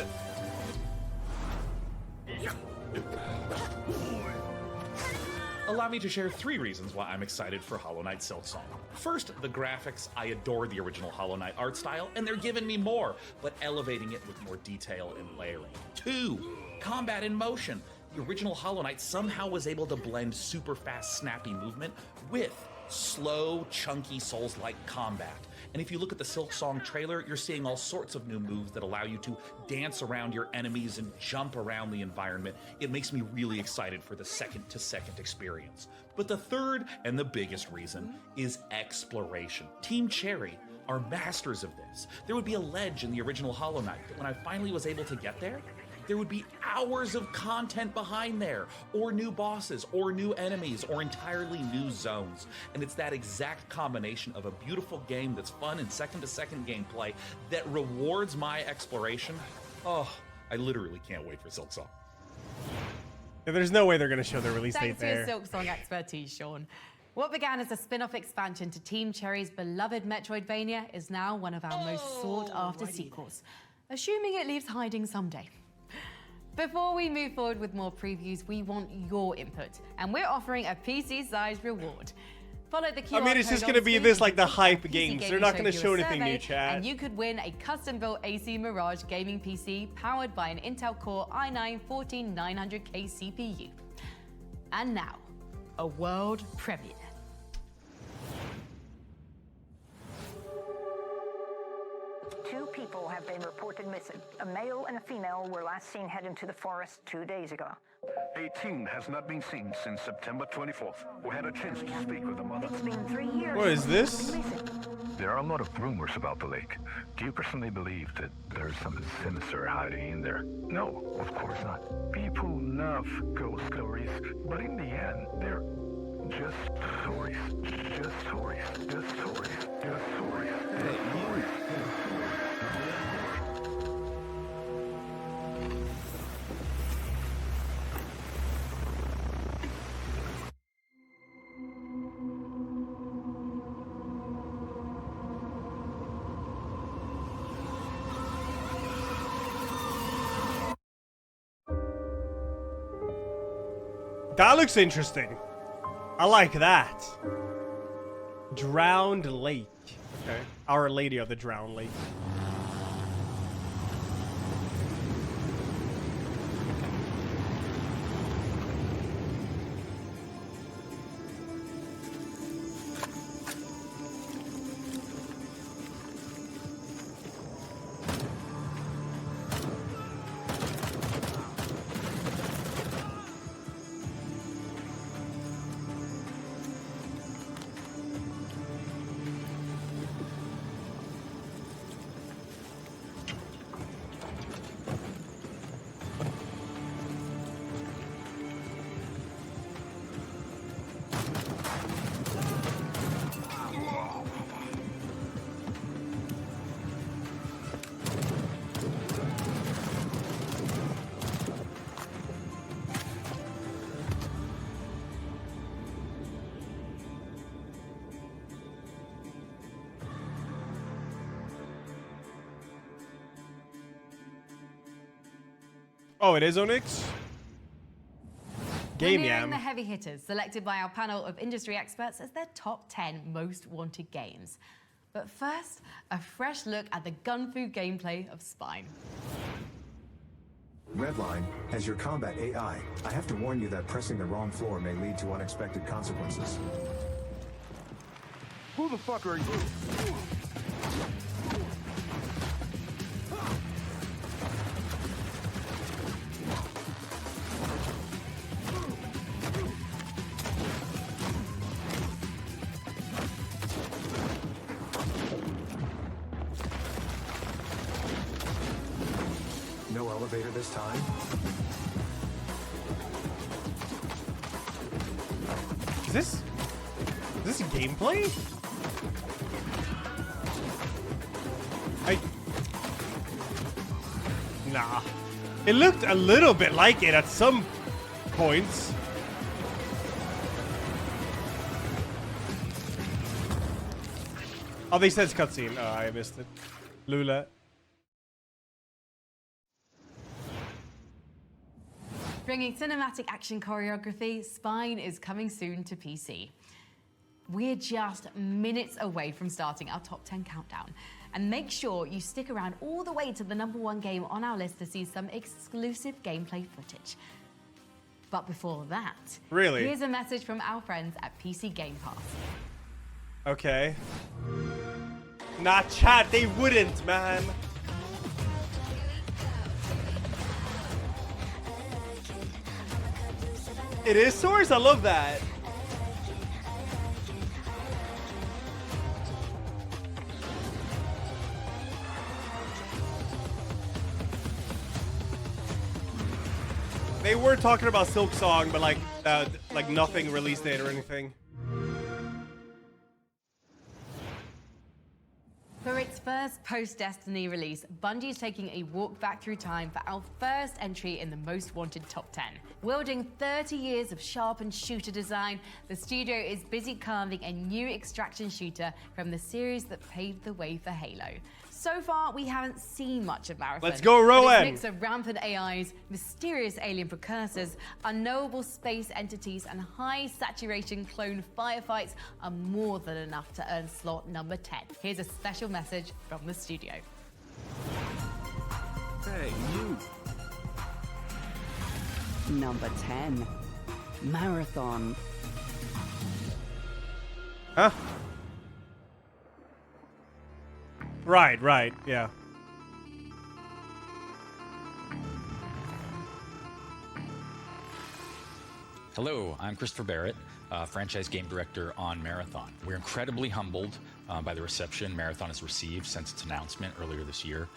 [SPEAKER 16] Allow me to share 3 reasons why I'm excited for Hollow Knight Silksong. First, the graphics. I adore the original Hollow Knight art style, and they're giving me more, but elevating it with more detail and layering. 2, combat in motion. The original Hollow Knight somehow was able to blend super fast, snappy movement with slow, chunky Souls-like combat. And if you look at the Silksong trailer, you're seeing all sorts of new moves that allow you to dance around your enemies and jump around the environment. It makes me really excited for the second-to-second experience. But the third and the biggest reason is exploration. Team Cherry are masters of this. There would be a ledge in the original Hollow Knight that when I finally was able to get there, there would be hours of content behind there, or new bosses, or new enemies, or entirely new zones. And it's that exact combination of a beautiful game that's fun and second-to-second gameplay that rewards my exploration. Oh, I literally can't wait for Silksong.
[SPEAKER 1] Yeah, there's no way they're gonna show their release date there.
[SPEAKER 4] Thanks for your Silksong expertise, Sean. What began as a spin-off expansion to Team Cherry's beloved Metroidvania is now one of our most sought-after sequels, assuming it leaves hiding someday. Before we move forward with more previews, we want your input, and we're offering a PC-sized reward. Follow the QR
[SPEAKER 1] I mean, it's
[SPEAKER 4] code
[SPEAKER 1] just
[SPEAKER 4] on
[SPEAKER 1] gonna be
[SPEAKER 4] screen
[SPEAKER 1] this like
[SPEAKER 4] and
[SPEAKER 1] the
[SPEAKER 4] click
[SPEAKER 1] hype
[SPEAKER 4] on PC
[SPEAKER 1] games. They're
[SPEAKER 4] Gaming
[SPEAKER 1] not gonna
[SPEAKER 4] Show
[SPEAKER 1] show
[SPEAKER 4] your
[SPEAKER 1] anything
[SPEAKER 4] survey,
[SPEAKER 1] new, chat.
[SPEAKER 4] And you could win a custom-built AC Mirage gaming PC powered by an Intel Core i9-14900K CPU. And now, a world premiere.
[SPEAKER 17] Two people have been reported missing. A male and a female were last seen heading to the forest 2 days ago.
[SPEAKER 18] A teen has not been seen since September 24th. We had a chance to speak with the mother.
[SPEAKER 17] It's been 3 years.
[SPEAKER 1] What is this?
[SPEAKER 18] There are a lot of rumors about the lake. Do you personally believe that there's something sinister hiding in there? No, of course not. People love ghost stories, but in the end, they're just stories. Just stories. Just stories. Just stories. Just stories.
[SPEAKER 1] That looks interesting. I like that. Drowned Lake. Okay. Our Lady of the Drowned Lake. Oh, it is Onyx? Game
[SPEAKER 4] We're nearing
[SPEAKER 1] Yam.
[SPEAKER 4] the heavy hitters, selected by our panel of industry experts as their top 10 most wanted games. But first, a fresh look at the gun fu gameplay of Spine.
[SPEAKER 14] Redline, as your combat AI, I have to warn you that pressing the wrong floor may lead to unexpected consequences.
[SPEAKER 19] Who the fuck are you?
[SPEAKER 14] No elevator this time?
[SPEAKER 1] Is this gameplay? Nah. It looked a little bit like it at some points. Oh, they said it's cutscene. Oh, I missed it. Lula.
[SPEAKER 4] Bringing cinematic action choreography, Spine is coming soon to PC. We're just minutes away from starting our top 10 countdown. And make sure you stick around all the way to the #1 game on our list to see some exclusive gameplay footage. But before that,
[SPEAKER 1] really,
[SPEAKER 4] here's a message from our friends at PC Game Pass.
[SPEAKER 1] Okay. Nah, chat, they wouldn't, man. It is Source? I love that. They were talking about Silk Song, but like nothing release date or anything.
[SPEAKER 4] For its first post-Destiny release, Bungie's taking a walk back through time for our first entry in the most wanted top 10. Wielding 30 years of sharpened shooter design, the studio is busy carving a new extraction shooter from the series that paved the way for Halo. So far, we haven't seen much of Marathon.
[SPEAKER 1] Let's go, Rowan!
[SPEAKER 4] But its mix of rampant AIs, mysterious alien precursors, unknowable space entities, and high-saturation clone firefights are more than enough to earn slot number 10. Here's a special message from the studio.
[SPEAKER 19] Hey, you.
[SPEAKER 5] Number 10. Marathon.
[SPEAKER 1] Huh? Right, yeah.
[SPEAKER 20] Hello, I'm Christopher Barrett, franchise game director on Marathon. We're incredibly humbled by the reception Marathon has received since its announcement earlier this year.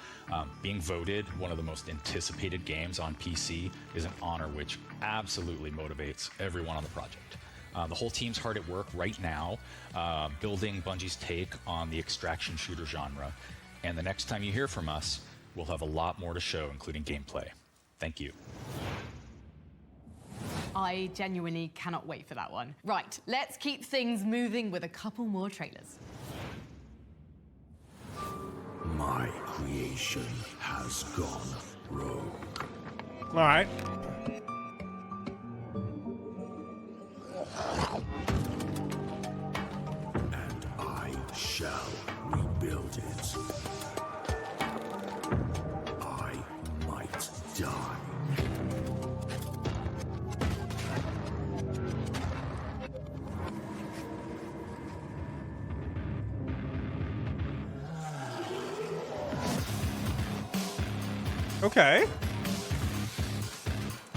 [SPEAKER 20] Being voted one of the most anticipated games on PC is an honor which absolutely motivates everyone on the project. The whole team's hard at work right now, building Bungie's take on the extraction shooter genre. And the next time you hear from us, we'll have a lot more to show, including gameplay. Thank you.
[SPEAKER 4] I genuinely cannot wait for that one. Right, let's keep things moving with a couple more trailers.
[SPEAKER 15] My creation has gone rogue.
[SPEAKER 1] All right. Okay.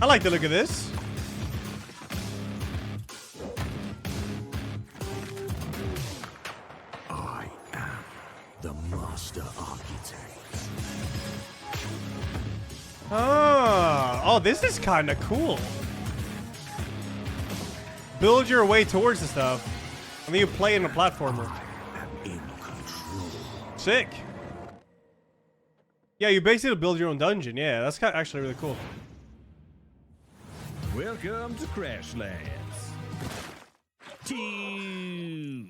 [SPEAKER 1] I like the look of this.
[SPEAKER 15] I am the master architect.
[SPEAKER 1] Oh, this is kind of cool. Build your way towards the stuff, and then you play in a platformer. Sick. Yeah, you basically build your own dungeon. Yeah, that's actually really cool.
[SPEAKER 7] Welcome to Crashlands. 2.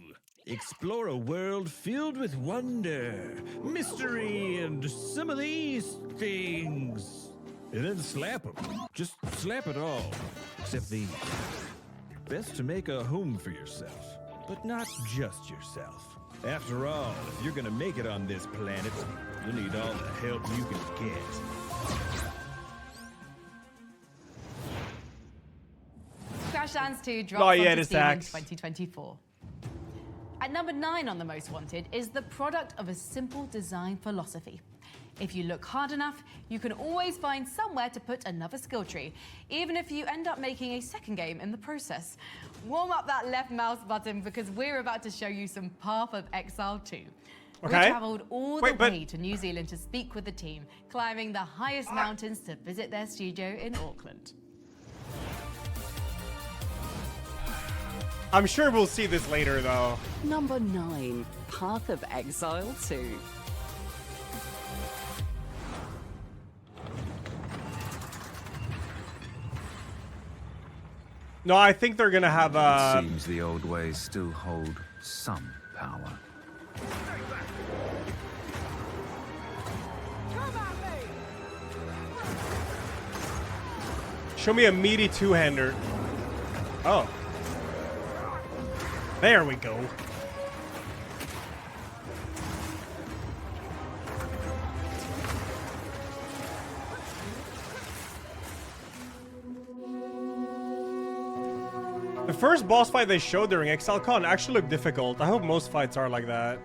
[SPEAKER 7] Explore a world filled with wonder, mystery, and some of these things. And then slap them. Just slap it all. Except these. Best to make a home for yourself, but not just yourself. After all, if you're gonna make it on this planet, you'll need all the help you can get.
[SPEAKER 4] Crashlands 2 drops
[SPEAKER 1] Not yet,
[SPEAKER 4] onto
[SPEAKER 1] it's
[SPEAKER 4] Steam in
[SPEAKER 1] axe.
[SPEAKER 4] 2024. At number 9 on the most wanted is the product of a simple design philosophy. If you look hard enough, you can always find somewhere to put another skill tree, even if you end up making a second game in the process. Warm up that left mouse button because we're about to show you some Path of Exile 2. We
[SPEAKER 1] Okay.
[SPEAKER 4] travelled all the way to New Zealand to speak with the team, climbing the highest mountains to visit their studio in Auckland.
[SPEAKER 1] I'm sure we'll see this later, though.
[SPEAKER 5] Number 9, Path of Exile 2.
[SPEAKER 1] No, I think they're gonna have
[SPEAKER 10] Seems the old ways still hold some power.
[SPEAKER 1] Show me a meaty two-hander. Oh. There we go. The first boss fight they showed during ExileCon actually looked difficult. I hope most fights are like that.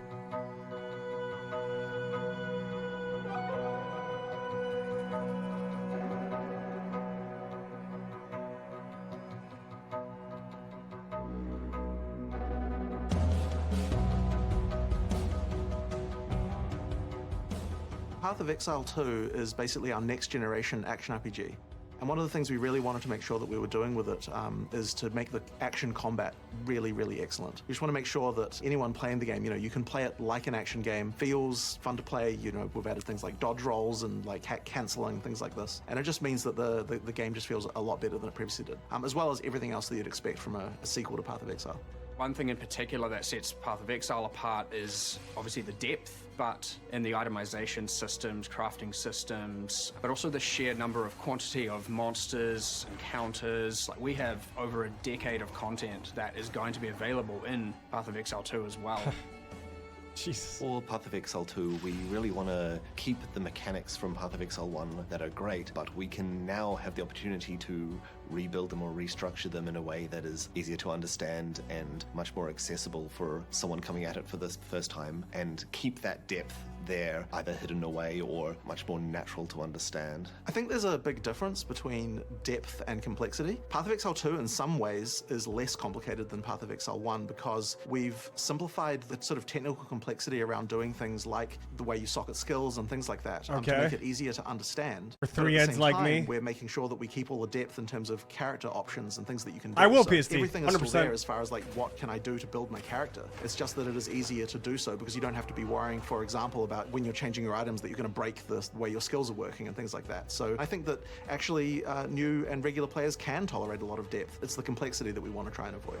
[SPEAKER 19] Path of Exile 2 is basically our next generation action RPG. And one of the things we really wanted to make sure that we were doing with it is to make the action combat really, really excellent. We just want to make sure that anyone playing the game, you can play it like an action game, feels fun to play. We've added things like dodge rolls and like hack canceling, things like this. And it just means that the game just feels a lot better than it previously did, as well as everything else that you'd expect from a sequel to Path of Exile.
[SPEAKER 21] One thing in particular that sets Path of Exile apart is obviously the depth, but in the itemization systems, crafting systems, but also the sheer number of quantity of monsters, encounters. Like, we have over a decade of content that is going to be available in Path of Exile 2 as well.
[SPEAKER 1] Jesus.
[SPEAKER 22] For Path of Exile 2, we really want to keep the mechanics from Path of Exile 1 that are great, but we can now have the opportunity to rebuild them or restructure them in a way that is easier to understand and much more accessible for someone coming at it for the first time, and keep that depth there, either hidden away or much more natural to understand.
[SPEAKER 19] I think there's a big difference between depth and complexity. Path of Exile 2 in some ways is less complicated than Path of Exile 1 because we've simplified the sort of technical complexity around doing things like the way you socket skills and things like that to make it easier to understand.
[SPEAKER 1] For
[SPEAKER 19] But at
[SPEAKER 1] three
[SPEAKER 19] the
[SPEAKER 1] heads
[SPEAKER 19] same
[SPEAKER 1] like
[SPEAKER 19] time,
[SPEAKER 1] me.
[SPEAKER 19] we're making sure that we keep all the depth in terms of character options and things that you can do.
[SPEAKER 1] I will
[SPEAKER 19] So
[SPEAKER 1] PSD,
[SPEAKER 19] everything is still
[SPEAKER 1] 100%.
[SPEAKER 19] there as far as like what can I do to build my character. It's just that it is easier to do so because you don't have to be worrying, for example, about when you're changing your items that you're going to break the way your skills are working and things like that. So I think that actually new and regular players can tolerate a lot of depth. It's the complexity that we want to try and avoid.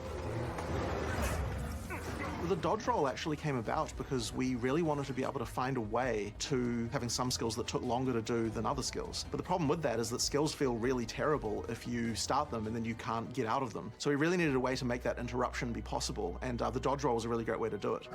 [SPEAKER 19] The dodge roll actually came about because we really wanted to be able to find a way to having some skills that took longer to do than other skills. But the problem with that is that skills feel really terrible if you start them and then you can't get out of them. So we really needed a way to make that interruption be possible, and the dodge roll was a really great way to do it.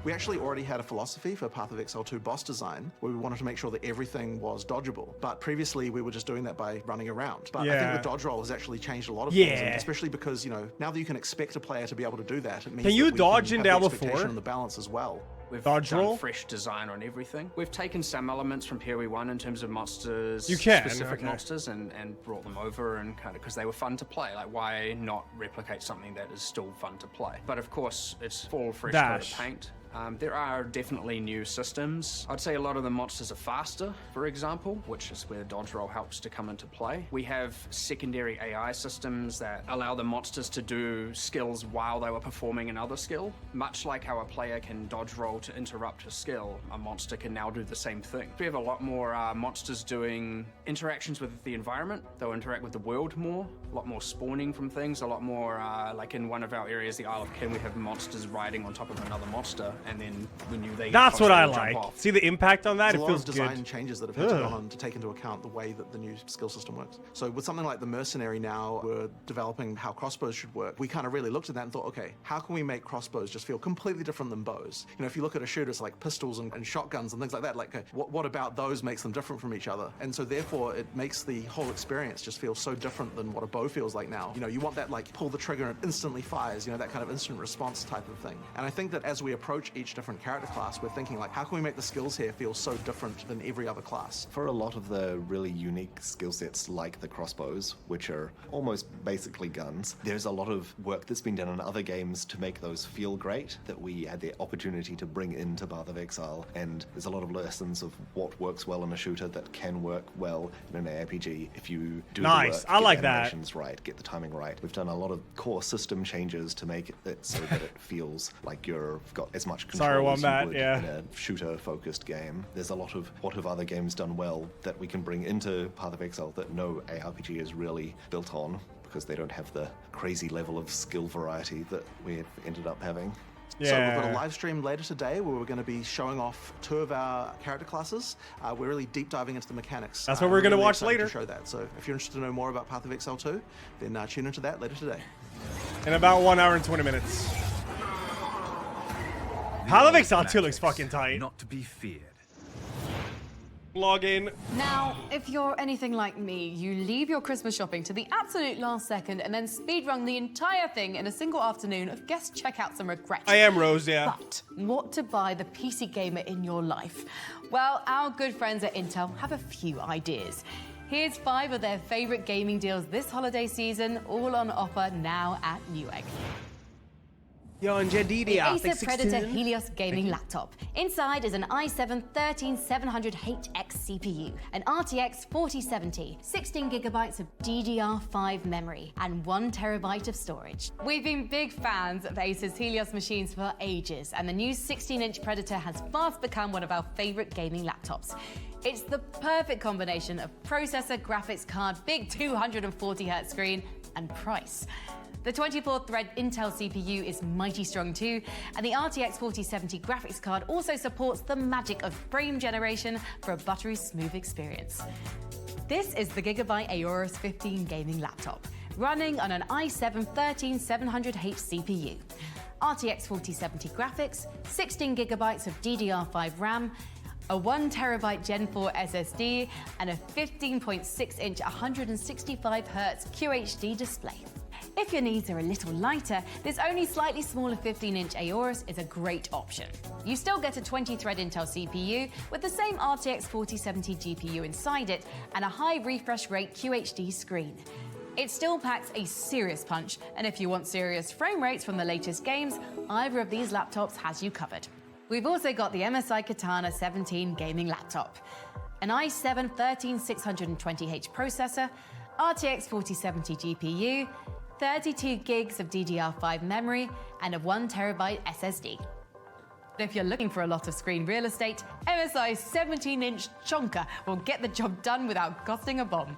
[SPEAKER 19] We actually already had a philosophy for Path of Exile 2 boss design where we wanted to make sure that everything was dodgeable. But previously we were just doing that by running around. But I think the dodge roll has actually changed a lot of things, and especially because, now that you can expect a player to be able to do that, it means
[SPEAKER 1] Can you
[SPEAKER 19] that we
[SPEAKER 1] dodge
[SPEAKER 19] can
[SPEAKER 1] in
[SPEAKER 19] have the
[SPEAKER 1] Diablo
[SPEAKER 19] expectation
[SPEAKER 1] 4?
[SPEAKER 19] and the balance as well.
[SPEAKER 21] We've
[SPEAKER 1] Dodge
[SPEAKER 21] done
[SPEAKER 1] roll?
[SPEAKER 21] fresh design on everything. We've taken some elements from PoE1 in terms of monsters,
[SPEAKER 1] You can,
[SPEAKER 21] specific
[SPEAKER 1] okay.
[SPEAKER 21] monsters, and brought them over and kind of because they were fun to play. Like, why not replicate something that is still fun to play? But of course, it's full fresh coat of
[SPEAKER 1] Dash.
[SPEAKER 21] paint. There are definitely new systems. I'd say a lot of the monsters are faster, for example, which is where dodge roll helps to come into play. We have secondary AI systems that allow the monsters to do skills while they were performing another skill. Much like how a player can dodge roll to interrupt a skill, a monster can now do the same thing. We have a lot more monsters doing interactions with the environment. They'll interact with the world more, a lot more spawning from things, a lot more, like in one of our areas, the Isle of Kin, we have monsters riding on top of another monster. And then when they get
[SPEAKER 1] That's
[SPEAKER 21] closer,
[SPEAKER 1] what I
[SPEAKER 21] they'll jump
[SPEAKER 1] like.
[SPEAKER 21] off.
[SPEAKER 1] See the impact on that?
[SPEAKER 19] There's
[SPEAKER 1] It
[SPEAKER 19] a lot
[SPEAKER 1] feels
[SPEAKER 19] of design
[SPEAKER 1] good.
[SPEAKER 19] changes that have had to go
[SPEAKER 1] Ugh.
[SPEAKER 19] on to take into account the way that the new skill system works. So with something like the Mercenary now, we're developing how crossbows should work. We kind of really looked at that and thought, okay, how can we make crossbows just feel completely different than bows? You know, if you look at a shooter, it's like pistols and shotguns and things like that. Like, okay, what about those makes them different from each other? And so therefore, it makes the whole experience just feel so different than what a bow feels like now. You know, you want that like pull the trigger and it instantly fires, you know, that kind of instant response type of thing. And I think that as we approach each different character class, we're thinking like, how can we make the skills here feel so different than every other class?
[SPEAKER 22] For a lot of the really unique skill sets like the crossbows, which are almost basically guns, there's a lot of work that's been done in other games to make those feel great that we had the opportunity to bring into Path of Exile. And there's a lot of lessons of what works well in a shooter that can work well in an RPG if you do
[SPEAKER 1] Nice.
[SPEAKER 22] the work,
[SPEAKER 1] I
[SPEAKER 22] get
[SPEAKER 1] like
[SPEAKER 22] the
[SPEAKER 1] that.
[SPEAKER 22] animations right, get the timing right. We've done a lot of core system changes to make it so that it feels like you've got as much control
[SPEAKER 1] Sorry,
[SPEAKER 22] as you
[SPEAKER 1] Wombat,
[SPEAKER 22] would
[SPEAKER 1] yeah.
[SPEAKER 22] in a shooter-focused game. There's a lot of what have other games done well that we can bring into Path of Exile that no ARPG is really built on because they don't have the crazy level of skill variety that we've ended up having.
[SPEAKER 19] So we've got a live stream later today where we're going to be showing off 2 of our character classes. We're really deep diving into the mechanics.
[SPEAKER 1] That's what we're gonna
[SPEAKER 19] really
[SPEAKER 1] watch
[SPEAKER 19] excited
[SPEAKER 1] later.
[SPEAKER 19] To show that. So if you're interested to know more about Path of Exile 2, then tune into that later today.
[SPEAKER 1] In about 1 hour and 20 minutes. Path of Exile 2 looks fucking tight.
[SPEAKER 10] Not to be feared.
[SPEAKER 1] Log in.
[SPEAKER 4] Now, if you're anything like me, you leave your Christmas shopping to the absolute last second and then speedrun the entire thing in a single afternoon of guest checkouts and regret.
[SPEAKER 1] I am Rose, yeah.
[SPEAKER 4] But what to buy the PC gamer in your life? Well, our good friends at Intel have a few ideas. Here's 5 of their favorite gaming deals this holiday season, all on offer now at Newegg.
[SPEAKER 1] Yo, and
[SPEAKER 4] The
[SPEAKER 1] Jedidia.
[SPEAKER 4] Acer Predator Helios gaming laptop. Inside is an i7-13700HX CPU, an RTX 4070, 16GB of DDR5 memory, and 1TB of storage. We've been big fans of Acer's Helios machines for ages, and the new 16-inch Predator has fast become one of our favorite gaming laptops. It's the perfect combination of processor, graphics card, big 240Hz screen, and price. The 24-thread Intel CPU is mighty strong too, and the RTX 4070 graphics card also supports the magic of frame generation for a buttery smooth experience. This is the Gigabyte Aorus 15 gaming laptop, running on an i7-13700H CPU. RTX 4070 graphics, 16GB of DDR5 RAM, a 1TB Gen 4 SSD, and a 15.6-inch 165Hz QHD display. If your needs are a little lighter, this only slightly smaller 15-inch Aorus is a great option. You still get a 20-thread Intel CPU with the same RTX 4070 GPU inside it and a high refresh rate QHD screen. It still packs a serious punch, and if you want serious frame rates from the latest games, either of these laptops has you covered. We've also got the MSI Katana 17 gaming laptop, an i7-13620H processor, RTX 4070 GPU, 32 gigs of DDR5 memory, and a 1TB SSD. If you're looking for a lot of screen real estate, MSI's 17-inch chonker will get the job done without costing a bomb.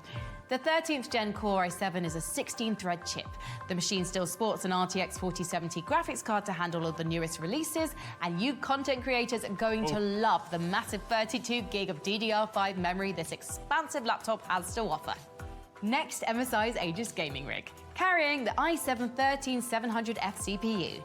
[SPEAKER 4] The 13th Gen Core i7 is a 16-thread chip. The machine still sports an RTX 4070 graphics card to handle all the newest releases, and you content creators are going to love the massive 32 gig of DDR5 memory this expansive laptop has to offer. Next, MSI's Aegis gaming rig, carrying the i7-13700F CPU,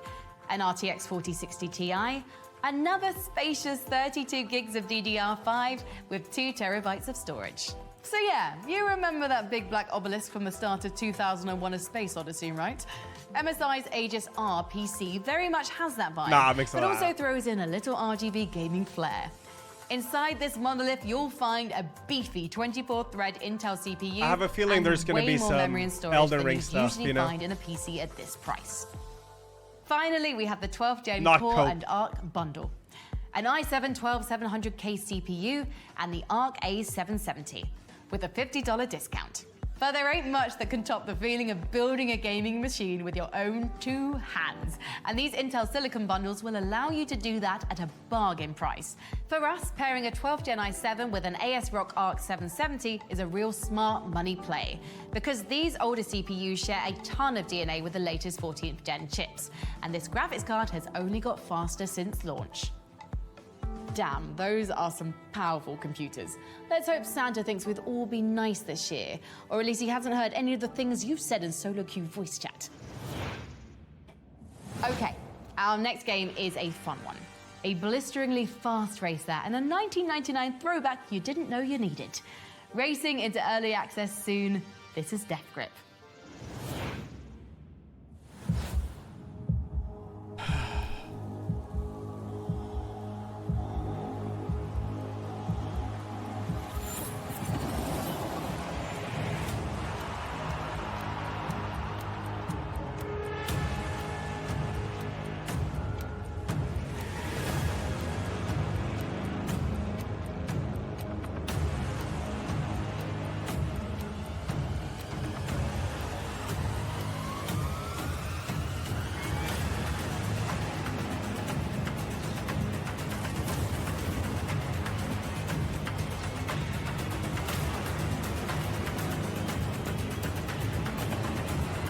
[SPEAKER 4] an RTX 4060 Ti, another spacious 32 gigs of DDR5 with 2TB of storage. So yeah, you remember that big black obelisk from the start of 2001: A Space Odyssey, right? MSI's Aegis R PC very much has that vibe,
[SPEAKER 1] Nah, mix
[SPEAKER 4] but
[SPEAKER 1] that
[SPEAKER 4] also
[SPEAKER 1] up.
[SPEAKER 4] throws in a little RGB gaming flair. Inside this monolith, you'll find a beefy 24-thread Intel CPU.
[SPEAKER 1] I have a feeling
[SPEAKER 4] and
[SPEAKER 1] there's gonna
[SPEAKER 4] way
[SPEAKER 1] be
[SPEAKER 4] more
[SPEAKER 1] some
[SPEAKER 4] memory and storage
[SPEAKER 1] Elden
[SPEAKER 4] than
[SPEAKER 1] Ring
[SPEAKER 4] you'd
[SPEAKER 1] stuff,
[SPEAKER 4] usually
[SPEAKER 1] you know?
[SPEAKER 4] find in a PC at this price. Finally, we have the 12th Gen
[SPEAKER 1] Not
[SPEAKER 4] Core
[SPEAKER 1] Coke.
[SPEAKER 4] and Arc bundle. An i7-12700K CPU and the Arc A770 with a $50 discount. But there ain't much that can top the feeling of building a gaming machine with your own two hands. And these Intel Silicon bundles will allow you to do that at a bargain price. For us, pairing a 12th Gen i7 with an ASRock Arc 770 is a real smart money play, because these older CPUs share a ton of DNA with the latest 14th Gen chips. And this graphics card has only got faster since launch. Damn, those are some powerful computers. Let's hope Santa thinks we'd all be nice this year, or at least he hasn't heard any of the things you've said in solo queue voice chat. Okay, our next game is a fun one. A blisteringly fast racer and a 1999 throwback you didn't know you needed. Racing into early access soon, this is Death Grip.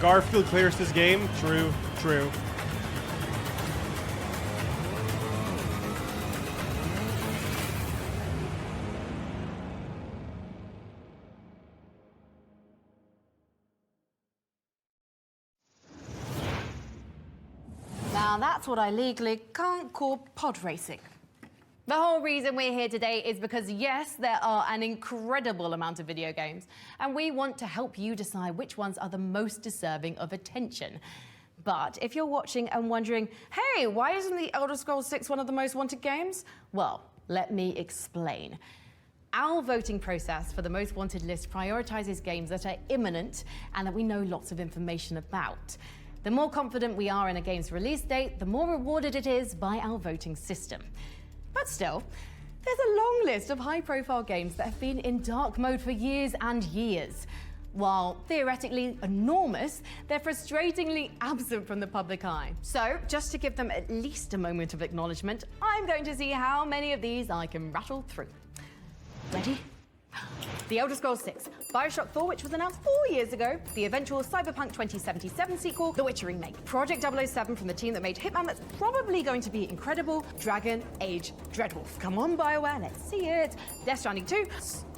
[SPEAKER 1] Garfield clears this game. True, true.
[SPEAKER 4] Now that's what I legally can't call pod racing. The whole reason we're here today is because, yes, there are an incredible amount of video games, and we want to help you decide which ones are the most deserving of attention. But if you're watching and wondering, hey, why isn't The Elder Scrolls 6 one of the most wanted games? Well, let me explain. Our voting process for the most wanted list prioritizes games that are imminent and that we know lots of information about. The more confident we are in a game's release date, the more rewarded it is by our voting system. But still, there's a long list of high-profile games that have been in dark mode for years and years. While theoretically enormous, they're frustratingly absent from the public eye. So, just to give them at least a moment of acknowledgement, I'm going to see how many of these I can rattle through. Ready? The Elder Scrolls 6, Bioshock 4, which was announced 4 years ago, the eventual Cyberpunk 2077 sequel, The Witcher remake, Project 007 from the team that made Hitman that's probably going to be incredible, Dragon Age Dreadwolf. Come on, BioWare, let's see it. Death Stranding 2,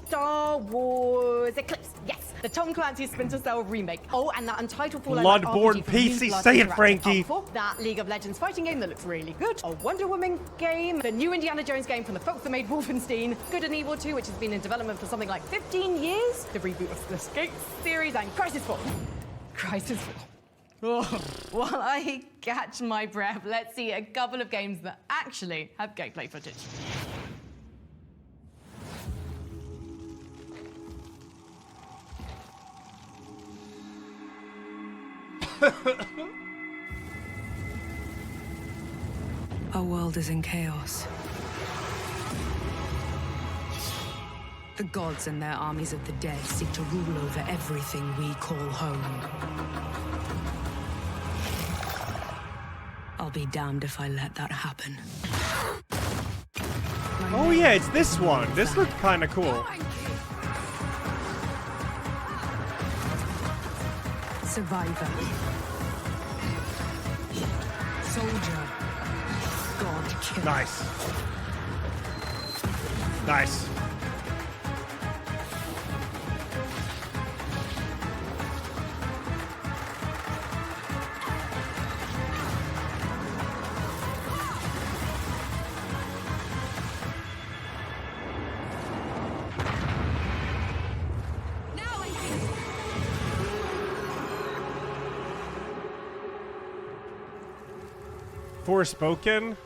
[SPEAKER 4] Star Wars Eclipse, yes. The Tom Clancy's Splinter Cell remake. Oh, and that untitled Fallout
[SPEAKER 1] Bloodborne
[SPEAKER 4] RPG from
[SPEAKER 1] PC,
[SPEAKER 4] Blood
[SPEAKER 1] say it,
[SPEAKER 4] Interactive
[SPEAKER 1] Frankie.
[SPEAKER 4] Arc 4, that League of Legends fighting game that looks really good, a Wonder Woman game, the new Indiana Jones game from the folks that made Wolfenstein, Good and Evil 2, which has been in development for something like 15 years, the reboot of the Skate series, and Crisis 4. Crisis 4. Oh, while I catch my breath, let's see a couple of games that actually have gameplay footage.
[SPEAKER 2] Our world is in chaos. The gods and their armies of the dead seek to rule over everything we call home. I'll be damned if I let that happen.
[SPEAKER 1] Oh yeah, it's this one. This looked kind of cool.
[SPEAKER 2] Survivor. Soldier. God killer.
[SPEAKER 1] Nice. Nice. Forspoken.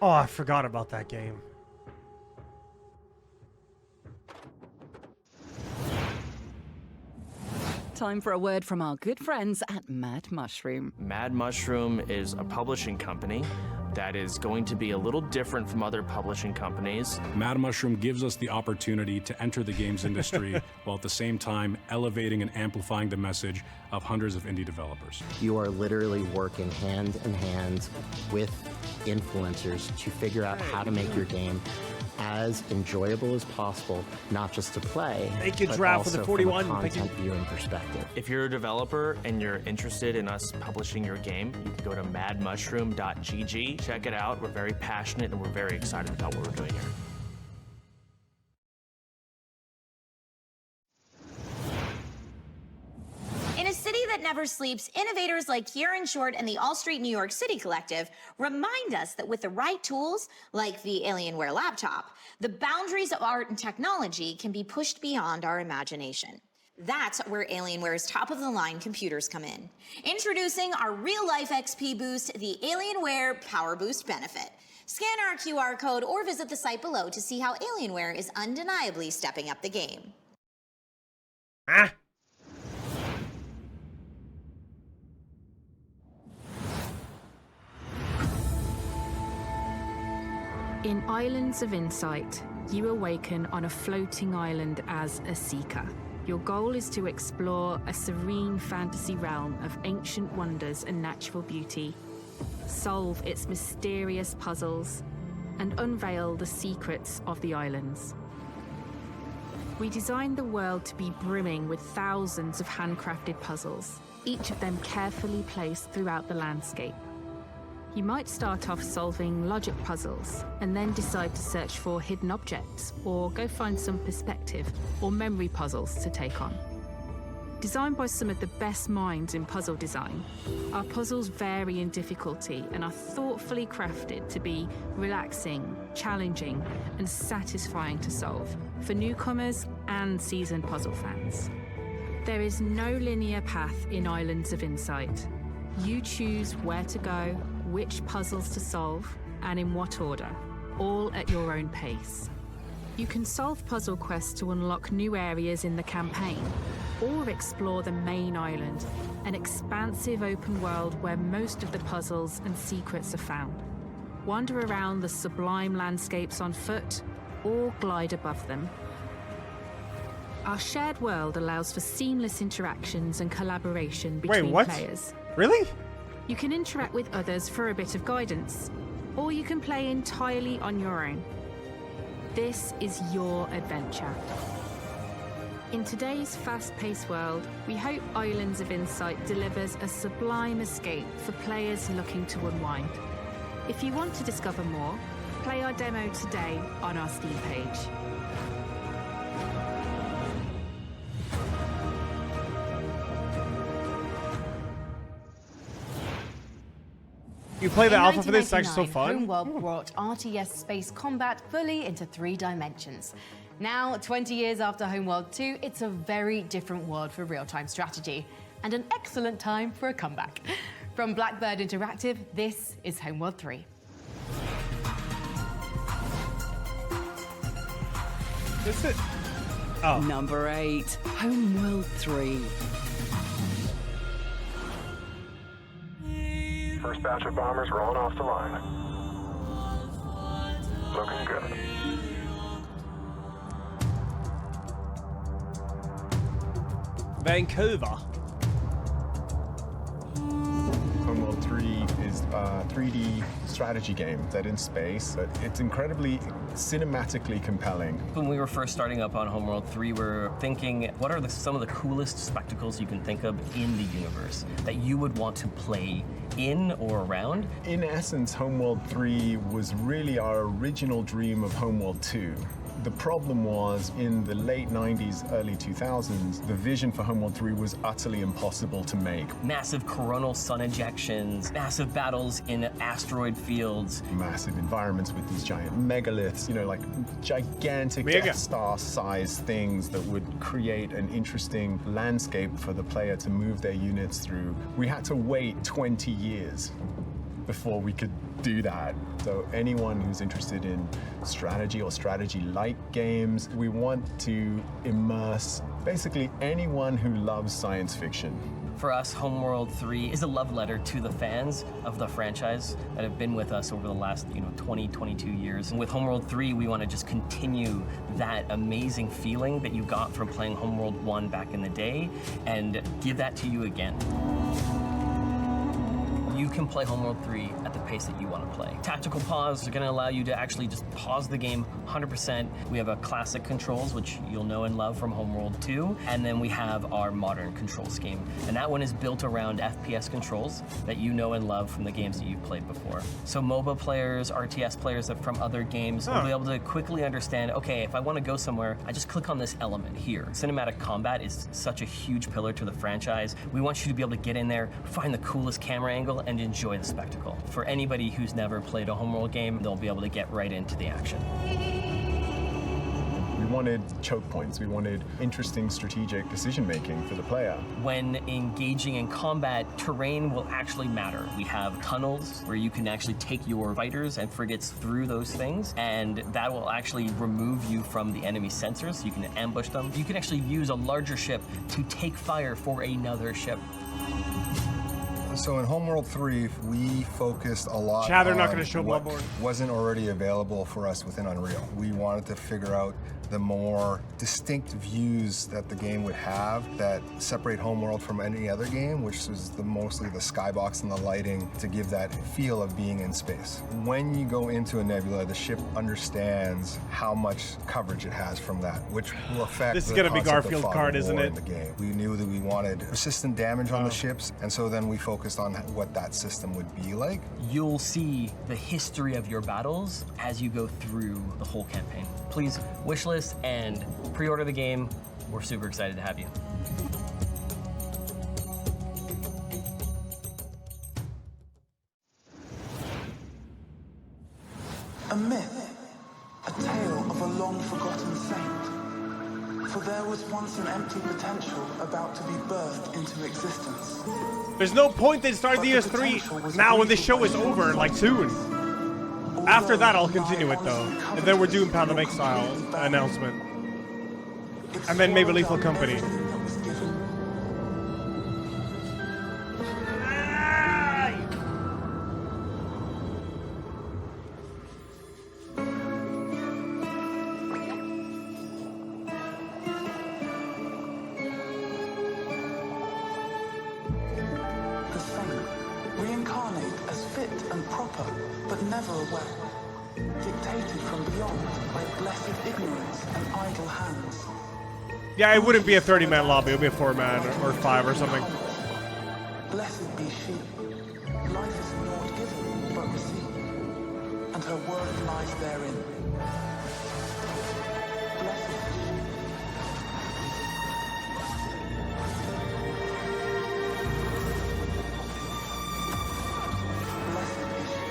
[SPEAKER 1] Oh, I forgot about that game.
[SPEAKER 5] Time for a word from our good friends at Mad Mushroom.
[SPEAKER 3] Mad Mushroom is a publishing company that is going to be a little different from other publishing companies.
[SPEAKER 6] Mad Mushroom gives us the opportunity to enter the games industry while at the same time elevating and amplifying the message of hundreds of indie developers.
[SPEAKER 8] You are literally working hand in hand with influencers to figure out how to make your game as enjoyable as possible, not just to play,
[SPEAKER 1] Thank you,
[SPEAKER 8] but
[SPEAKER 1] Draft, for
[SPEAKER 8] also
[SPEAKER 1] the 41.
[SPEAKER 8] from a
[SPEAKER 1] Thank you.
[SPEAKER 8] content viewing perspective.
[SPEAKER 3] If you're a developer and you're interested in us publishing your game, you can go to madmushroom.gg. Check it out. We're very passionate and we're very excited about what we're doing here.
[SPEAKER 11] In a city that never sleeps, innovators like Kieran Short and the All Street New York City Collective remind us that with the right tools, like the Alienware laptop, the boundaries of art and technology can be pushed beyond our imagination. That's where Alienware's top-of-the-line computers come in. Introducing our real-life XP Boost, the Alienware Power Boost Benefit. Scan our QR code or visit the site below to see how Alienware is undeniably stepping up the game.
[SPEAKER 25] In Islands of Insight, you awaken on a floating island as a seeker. Your goal is to explore a serene fantasy realm of ancient wonders and natural beauty, solve its mysterious puzzles, and unveil the secrets of the islands. We designed the world to be brimming with thousands of handcrafted puzzles, each of them carefully placed throughout the landscape. You might start off solving logic puzzles and then decide to search for hidden objects or go find some perspective or memory puzzles to take on. Designed by some of the best minds in puzzle design, our puzzles vary in difficulty and are thoughtfully crafted to be relaxing, challenging, and satisfying to solve for newcomers and seasoned puzzle fans. There is no linear path in Islands of Insight. You choose where to go, which puzzles to solve, and in what order, all at your own pace. You can solve puzzle quests to unlock new areas in the campaign, or explore the main island, an expansive open world where most of the puzzles and secrets are found. Wander around the sublime landscapes on foot, or glide above them. Our shared world allows for seamless interactions and collaboration between players.
[SPEAKER 1] Really?
[SPEAKER 25] You can interact with others for a bit of guidance, or you can play entirely on your own. This is your adventure. In today's fast-paced world, we hope Islands of Insight delivers a sublime escape for players looking to unwind. If you want to discover more, play our demo today on our Steam page.
[SPEAKER 1] You play the alpha for this, it's actually so fun.
[SPEAKER 4] Homeworld brought RTS space combat fully into 3 dimensions. Now, 20 years after Homeworld 2, it's a very different world for real-time strategy, and an excellent time for a comeback. From Blackbird Interactive, this is Homeworld 3.
[SPEAKER 1] Is it?
[SPEAKER 5] Number 8, Homeworld 3.
[SPEAKER 18] First batch of bombers rolling off the line. Looking good.
[SPEAKER 1] Vancouver.
[SPEAKER 10] Homeworld 3 is a 3D strategy game set in space. It's incredibly cinematically compelling.
[SPEAKER 26] When we were first starting up on Homeworld 3, we're thinking, what are some of the coolest spectacles you can think of in the universe that you would want to play in or around?
[SPEAKER 10] In essence, Homeworld 3 was really our original dream of Homeworld 2. The problem was, in the late 90s, early 2000s, the vision for Homeworld 3 was utterly impossible to make.
[SPEAKER 26] Massive coronal sun ejections, massive battles in asteroid fields.
[SPEAKER 10] Massive environments with these giant megaliths, you know, like gigantic Death Star-sized things that would create an interesting landscape for the player to move their units through. We had to wait 20 years before we could do that. So anyone who's interested in strategy or strategy-like games, we want to immerse basically anyone who loves science fiction.
[SPEAKER 26] For us, Homeworld 3 is a love letter to the fans of the franchise that have been with us over the last 20, 22 years. And with Homeworld 3, we want to just continue that amazing feeling that you got from playing Homeworld 1 back in the day and give that to you again. You can play Homeworld 3 at the pace that you want to play. Tactical pause are going to allow you to actually just pause the game 100%. We have a classic controls, which you'll know and love from Homeworld 2, and then we have our modern control scheme. And that one is built around FPS controls that you know and love from the games that you've played before. So MOBA players, RTS players from other games will be able to quickly understand, okay, if I want to go somewhere, I just click on this element here. Cinematic combat is such a huge pillar to the franchise. We want you to be able to get in there, find the coolest camera angle, and enjoy the spectacle. For anybody who's never played a Homeworld game, they'll be able to get right into the action.
[SPEAKER 10] We wanted choke points. We wanted interesting strategic decision-making for the player.
[SPEAKER 26] When engaging in combat, terrain will actually matter. We have tunnels where you can actually take your fighters and frigates through those things, and that will actually remove you from the enemy sensors, so you can ambush them. You can actually use a larger ship to take fire for another ship.
[SPEAKER 9] So in Homeworld 3, we focused a lot
[SPEAKER 1] Chad, they're not
[SPEAKER 9] on
[SPEAKER 1] gonna show
[SPEAKER 9] what
[SPEAKER 1] Bloodborne.
[SPEAKER 9] wasn't already available for us within Unreal. We wanted to figure out the more distinct views that the game would have that separate Homeworld from any other game, which was mostly the skybox and the lighting to give that feel of being in space. When you go into a nebula, the ship understands how much coverage it has from that, which will affect
[SPEAKER 1] This is
[SPEAKER 9] the
[SPEAKER 1] gonna be
[SPEAKER 9] concept of
[SPEAKER 1] Garfield
[SPEAKER 9] fog
[SPEAKER 1] card,
[SPEAKER 9] of
[SPEAKER 1] isn't
[SPEAKER 9] war
[SPEAKER 1] it?
[SPEAKER 9] in the game. We knew that we wanted persistent damage on the ships, and so then we focused on what that system would be like.
[SPEAKER 26] You'll see the history of your battles as you go through the whole campaign. Please wishlist and pre-order the game. We're super excited to have you.
[SPEAKER 12] A myth, a tale of a long-forgotten saint. For there was once an empty potential about to be birthed into existence.
[SPEAKER 1] There's no point in starting the ES3 now when this show is over, like soon. After that, I'll continue it though. And then we're doing Path of Exile announcement. And then maybe Lethal Company.
[SPEAKER 12] The saint, reincarnate as fit and proper, but never aware. Dictated from beyond by blessed ignorance and idle hands.
[SPEAKER 1] Yeah, it wouldn't be a 30-man lobby. It would be a 4-man or 5 or something.
[SPEAKER 12] Blessed be she. Life is naught given but received, and her worth lies therein. Blessed is she.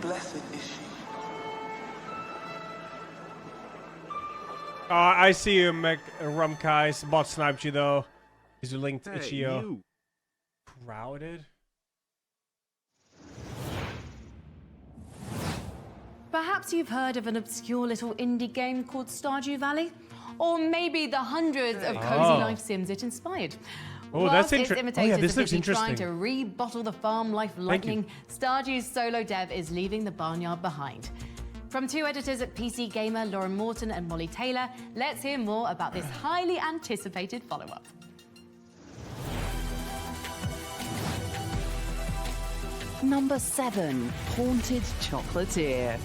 [SPEAKER 12] Blessed is she.
[SPEAKER 1] I see you, Rumkai. Bot sniped you though. He's linked
[SPEAKER 13] Hey,
[SPEAKER 1] Ichio.
[SPEAKER 13] you.
[SPEAKER 1] Crowded.
[SPEAKER 4] Perhaps you've heard of an obscure little indie game called Stardew Valley? Or maybe the hundreds of cozy life sims it inspired.
[SPEAKER 1] Oh, that's
[SPEAKER 4] Whilst its
[SPEAKER 1] interesting. Oh,
[SPEAKER 4] imitators
[SPEAKER 1] yeah, this
[SPEAKER 4] are
[SPEAKER 1] looks
[SPEAKER 4] busy
[SPEAKER 1] interesting.
[SPEAKER 4] trying to rebottle the farm life lightning, Stardew's solo dev is leaving the barnyard behind. From two editors at PC Gamer, Lauren Morton and Molly Taylor, let's hear more about this highly anticipated follow-up.
[SPEAKER 5] Number 7, Haunted Chocolatier.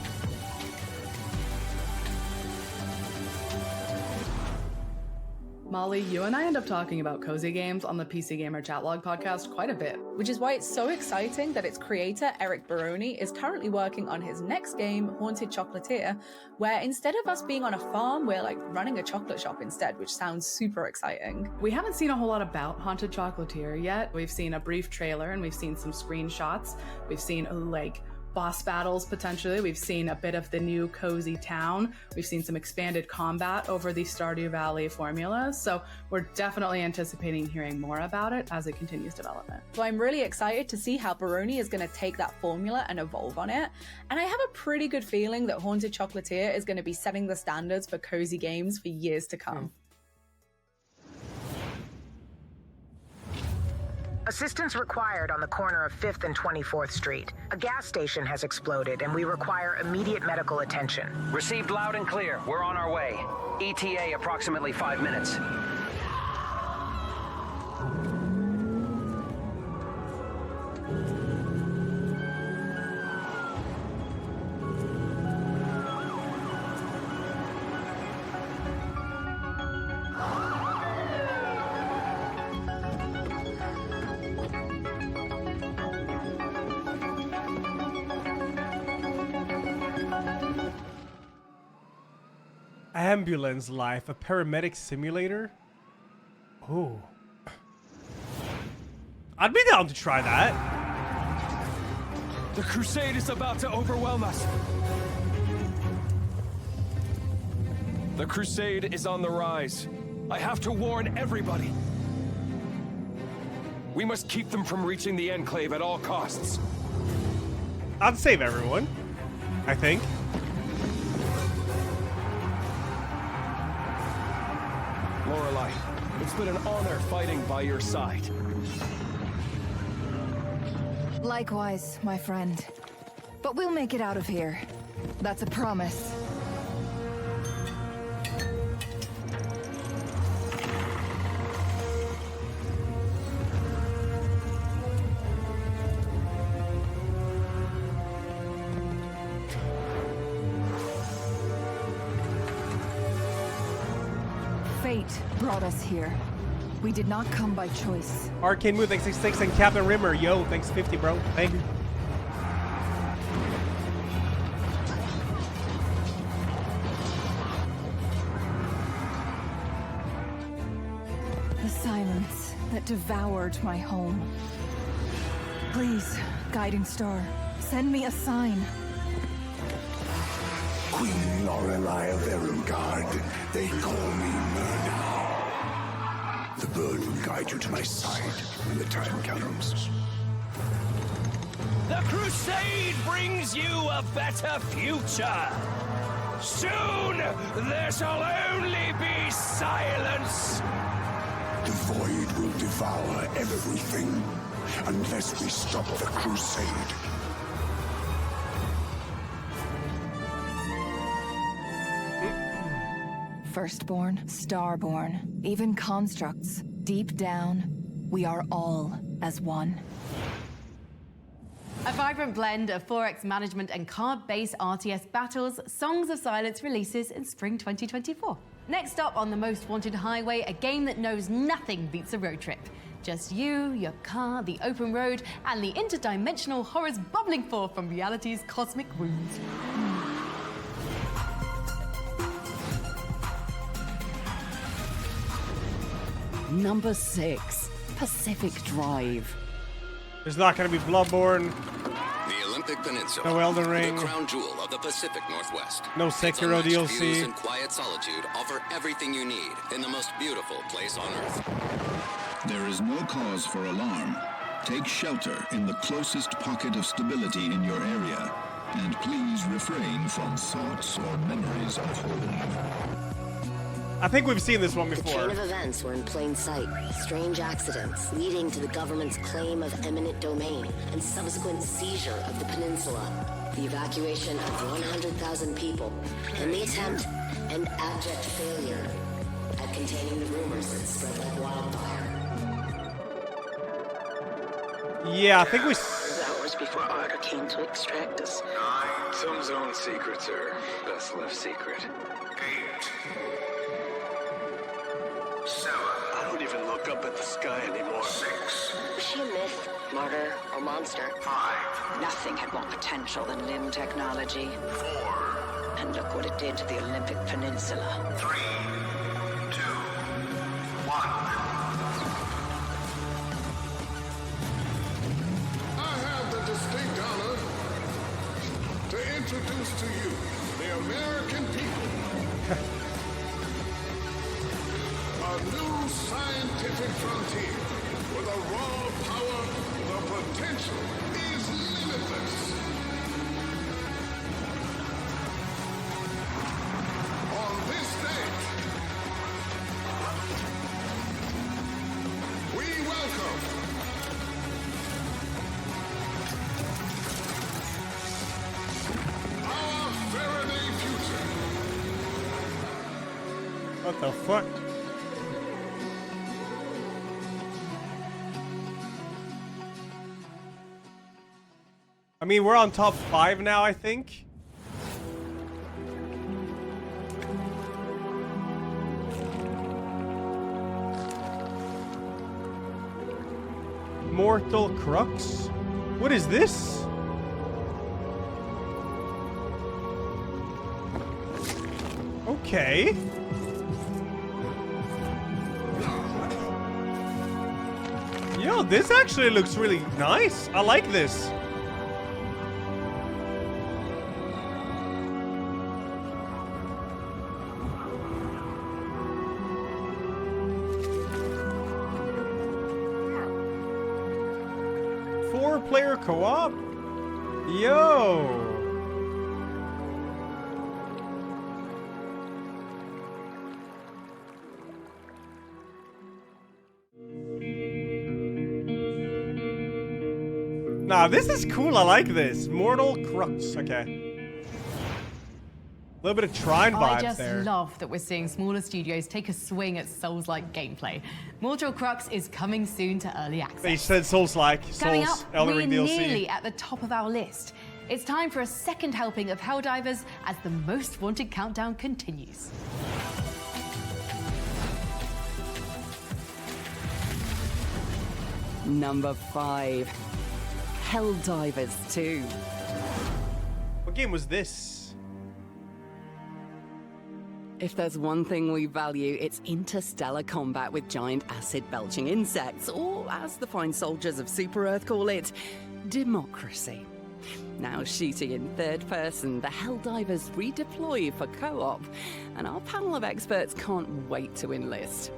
[SPEAKER 16] Molly, you and I end up talking about cozy games on the PC Gamer Chatlog podcast quite a bit.
[SPEAKER 23] Which is why it's so exciting that its creator, Eric Baroni, is currently working on his next game, Haunted Chocolatier, where instead of us being on a farm, we're like running a chocolate shop instead, which sounds super exciting.
[SPEAKER 16] We haven't seen a whole lot about Haunted Chocolatier yet. We've seen a brief trailer and we've seen some screenshots. We've seen like boss battles potentially. We've seen a bit of the new cozy town. We've seen some expanded combat over the Stardew Valley formulas. So we're definitely anticipating hearing more about it as it continues development.
[SPEAKER 23] So I'm really excited to see how Baroni is going to take that formula and evolve on it. And I have a pretty good feeling that Haunted Chocolatier is going to be setting the standards for cozy games for years to come.
[SPEAKER 13] Assistance required on the corner of 5th and 24th Street. A gas station has exploded and we require immediate medical attention.
[SPEAKER 14] Received loud and clear. We're on our way. ETA approximately 5 minutes.
[SPEAKER 1] Ambulance Life, a paramedic simulator? Oh. I'd be down to try that.
[SPEAKER 15] The crusade is about to overwhelm us. The crusade is on the rise. I have to warn everybody. We must keep them from reaching the Enclave at all costs.
[SPEAKER 1] I'd save everyone, I think.
[SPEAKER 15] Lorelei, it's been an honor fighting by your side.
[SPEAKER 17] Likewise, my friend. But we'll make it out of here. That's a promise. Fate brought us here. We did not come by choice.
[SPEAKER 1] Arcane Moon, thanks 66, and Captain Rimmer, yo, thanks 50, bro. Thank you.
[SPEAKER 17] The silence that devoured my home. Please, Guiding Star, send me a sign.
[SPEAKER 20] Queen Lorelei of Erengard, they call me Murder. The bird will guide you to my side when the time comes.
[SPEAKER 15] The crusade brings you a better future. Soon, there shall only be silence.
[SPEAKER 20] The void will devour everything unless we stop the crusade.
[SPEAKER 17] Firstborn, Starborn, even constructs. Deep down, we are all as one.
[SPEAKER 4] A vibrant blend of 4X management and card-based RTS battles, Songs of Silence releases in spring 2024. Next up on the Most Wanted Highway, a game that knows nothing beats a road trip. Just you, your car, the open road, and the interdimensional horrors bubbling forth from reality's cosmic wounds.
[SPEAKER 5] Number 6, Pacific Drive.
[SPEAKER 1] There's not going to be Bloodborne.
[SPEAKER 24] The Olympic Peninsula,
[SPEAKER 1] no Elden Ring,
[SPEAKER 24] the crown jewel of the Pacific Northwest.
[SPEAKER 1] No Sekiro DLC.
[SPEAKER 24] Views and quiet solitude offer everything you need in the most beautiful place on Earth.
[SPEAKER 27] There is no cause for alarm. Take shelter in the closest pocket of stability in your area, and please refrain from thoughts or memories of home.
[SPEAKER 1] I think we've seen this one before.
[SPEAKER 28] The chain of events were in plain sight. Strange accidents leading to the government's claim of eminent domain and subsequent seizure of the peninsula. The evacuation of 100,000 people and the attempt and abject failure at containing the rumors that spread like wildfire.
[SPEAKER 1] Yeah, I think we...
[SPEAKER 28] Hours before Arda came to extract us.
[SPEAKER 18] 9. Some zone secrets are best left secret. 8. 7.
[SPEAKER 20] I don't even look up at the sky anymore.
[SPEAKER 18] 6.
[SPEAKER 28] Was she a myth, martyr, or monster?
[SPEAKER 18] 5.
[SPEAKER 28] Nothing had more potential than limb technology.
[SPEAKER 18] 4.
[SPEAKER 28] And look what it did to the Olympic Peninsula.
[SPEAKER 18] 3. 2. 1.
[SPEAKER 20] I have the distinct honor introduce to you the American people a new scientific frontier with a raw power. The potential is limitless. On this day, we welcome our Faraday future.
[SPEAKER 1] What the fuck? I mean, we're on top 5 now, I think. Mortal Crux? What is this? Okay. Yo, this actually looks really nice. I like this. Four-player co-op? Yo! Nah, this is cool. I like this. Mortal Crux. Okay. A little bit of Trine vibes there.
[SPEAKER 4] I just love that we're seeing smaller studios take a swing at Souls-like gameplay. Mortal Crux is coming soon to early access.
[SPEAKER 1] They said Souls-like.
[SPEAKER 4] Coming up,
[SPEAKER 1] Souls, Elden
[SPEAKER 4] we're
[SPEAKER 1] Ring DLC.
[SPEAKER 4] nearly at the top of our list. It's time for a second helping of Helldivers as the most wanted countdown continues.
[SPEAKER 5] Number 5. Helldivers 2.
[SPEAKER 1] What game was this?
[SPEAKER 5] If there's one thing we value, it's interstellar combat with giant acid-belching insects, or as the fine soldiers of Super Earth call it, democracy. Now shooting in third person, the Helldivers redeploy for co-op, and our panel of experts can't wait to enlist.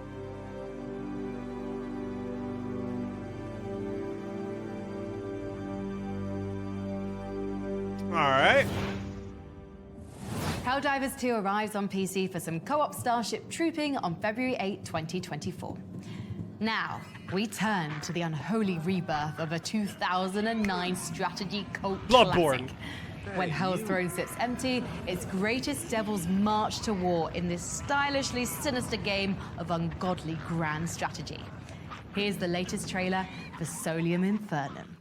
[SPEAKER 1] Alright.
[SPEAKER 4] Helldivers 2 arrives on PC for some co-op Starship trooping on February 8, 2024. Now, we turn to the unholy rebirth of a 2009 strategy cult
[SPEAKER 1] Bloodborne.
[SPEAKER 4] classic. When Hell's Throne sits empty, its greatest devils march to war in this stylishly sinister game of ungodly grand strategy. Here's the latest trailer for Solium Infernum.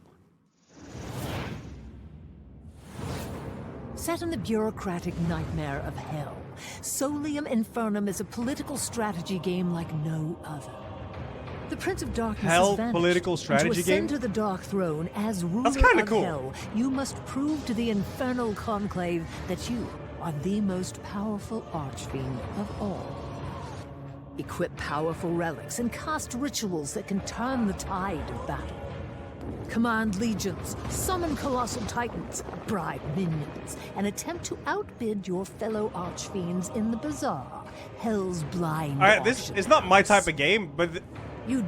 [SPEAKER 2] Set in the bureaucratic nightmare of hell, Solium Infernum is a political strategy game like no other. The Prince of Darkness
[SPEAKER 1] Hell
[SPEAKER 2] has vanished,
[SPEAKER 1] political strategy
[SPEAKER 2] and to ascend
[SPEAKER 1] game?
[SPEAKER 2] to the Dark Throne as ruler
[SPEAKER 1] That's kinda
[SPEAKER 2] of
[SPEAKER 1] cool.
[SPEAKER 2] hell, you must prove to the infernal conclave that you are the most powerful archfiend of all. Equip powerful relics and cast rituals that can turn the tide of battle. Command legions, summon colossal titans, bribe minions, and attempt to outbid your fellow archfiends in the bizarre Hell's Blind
[SPEAKER 1] Alright, this is not my type of game, but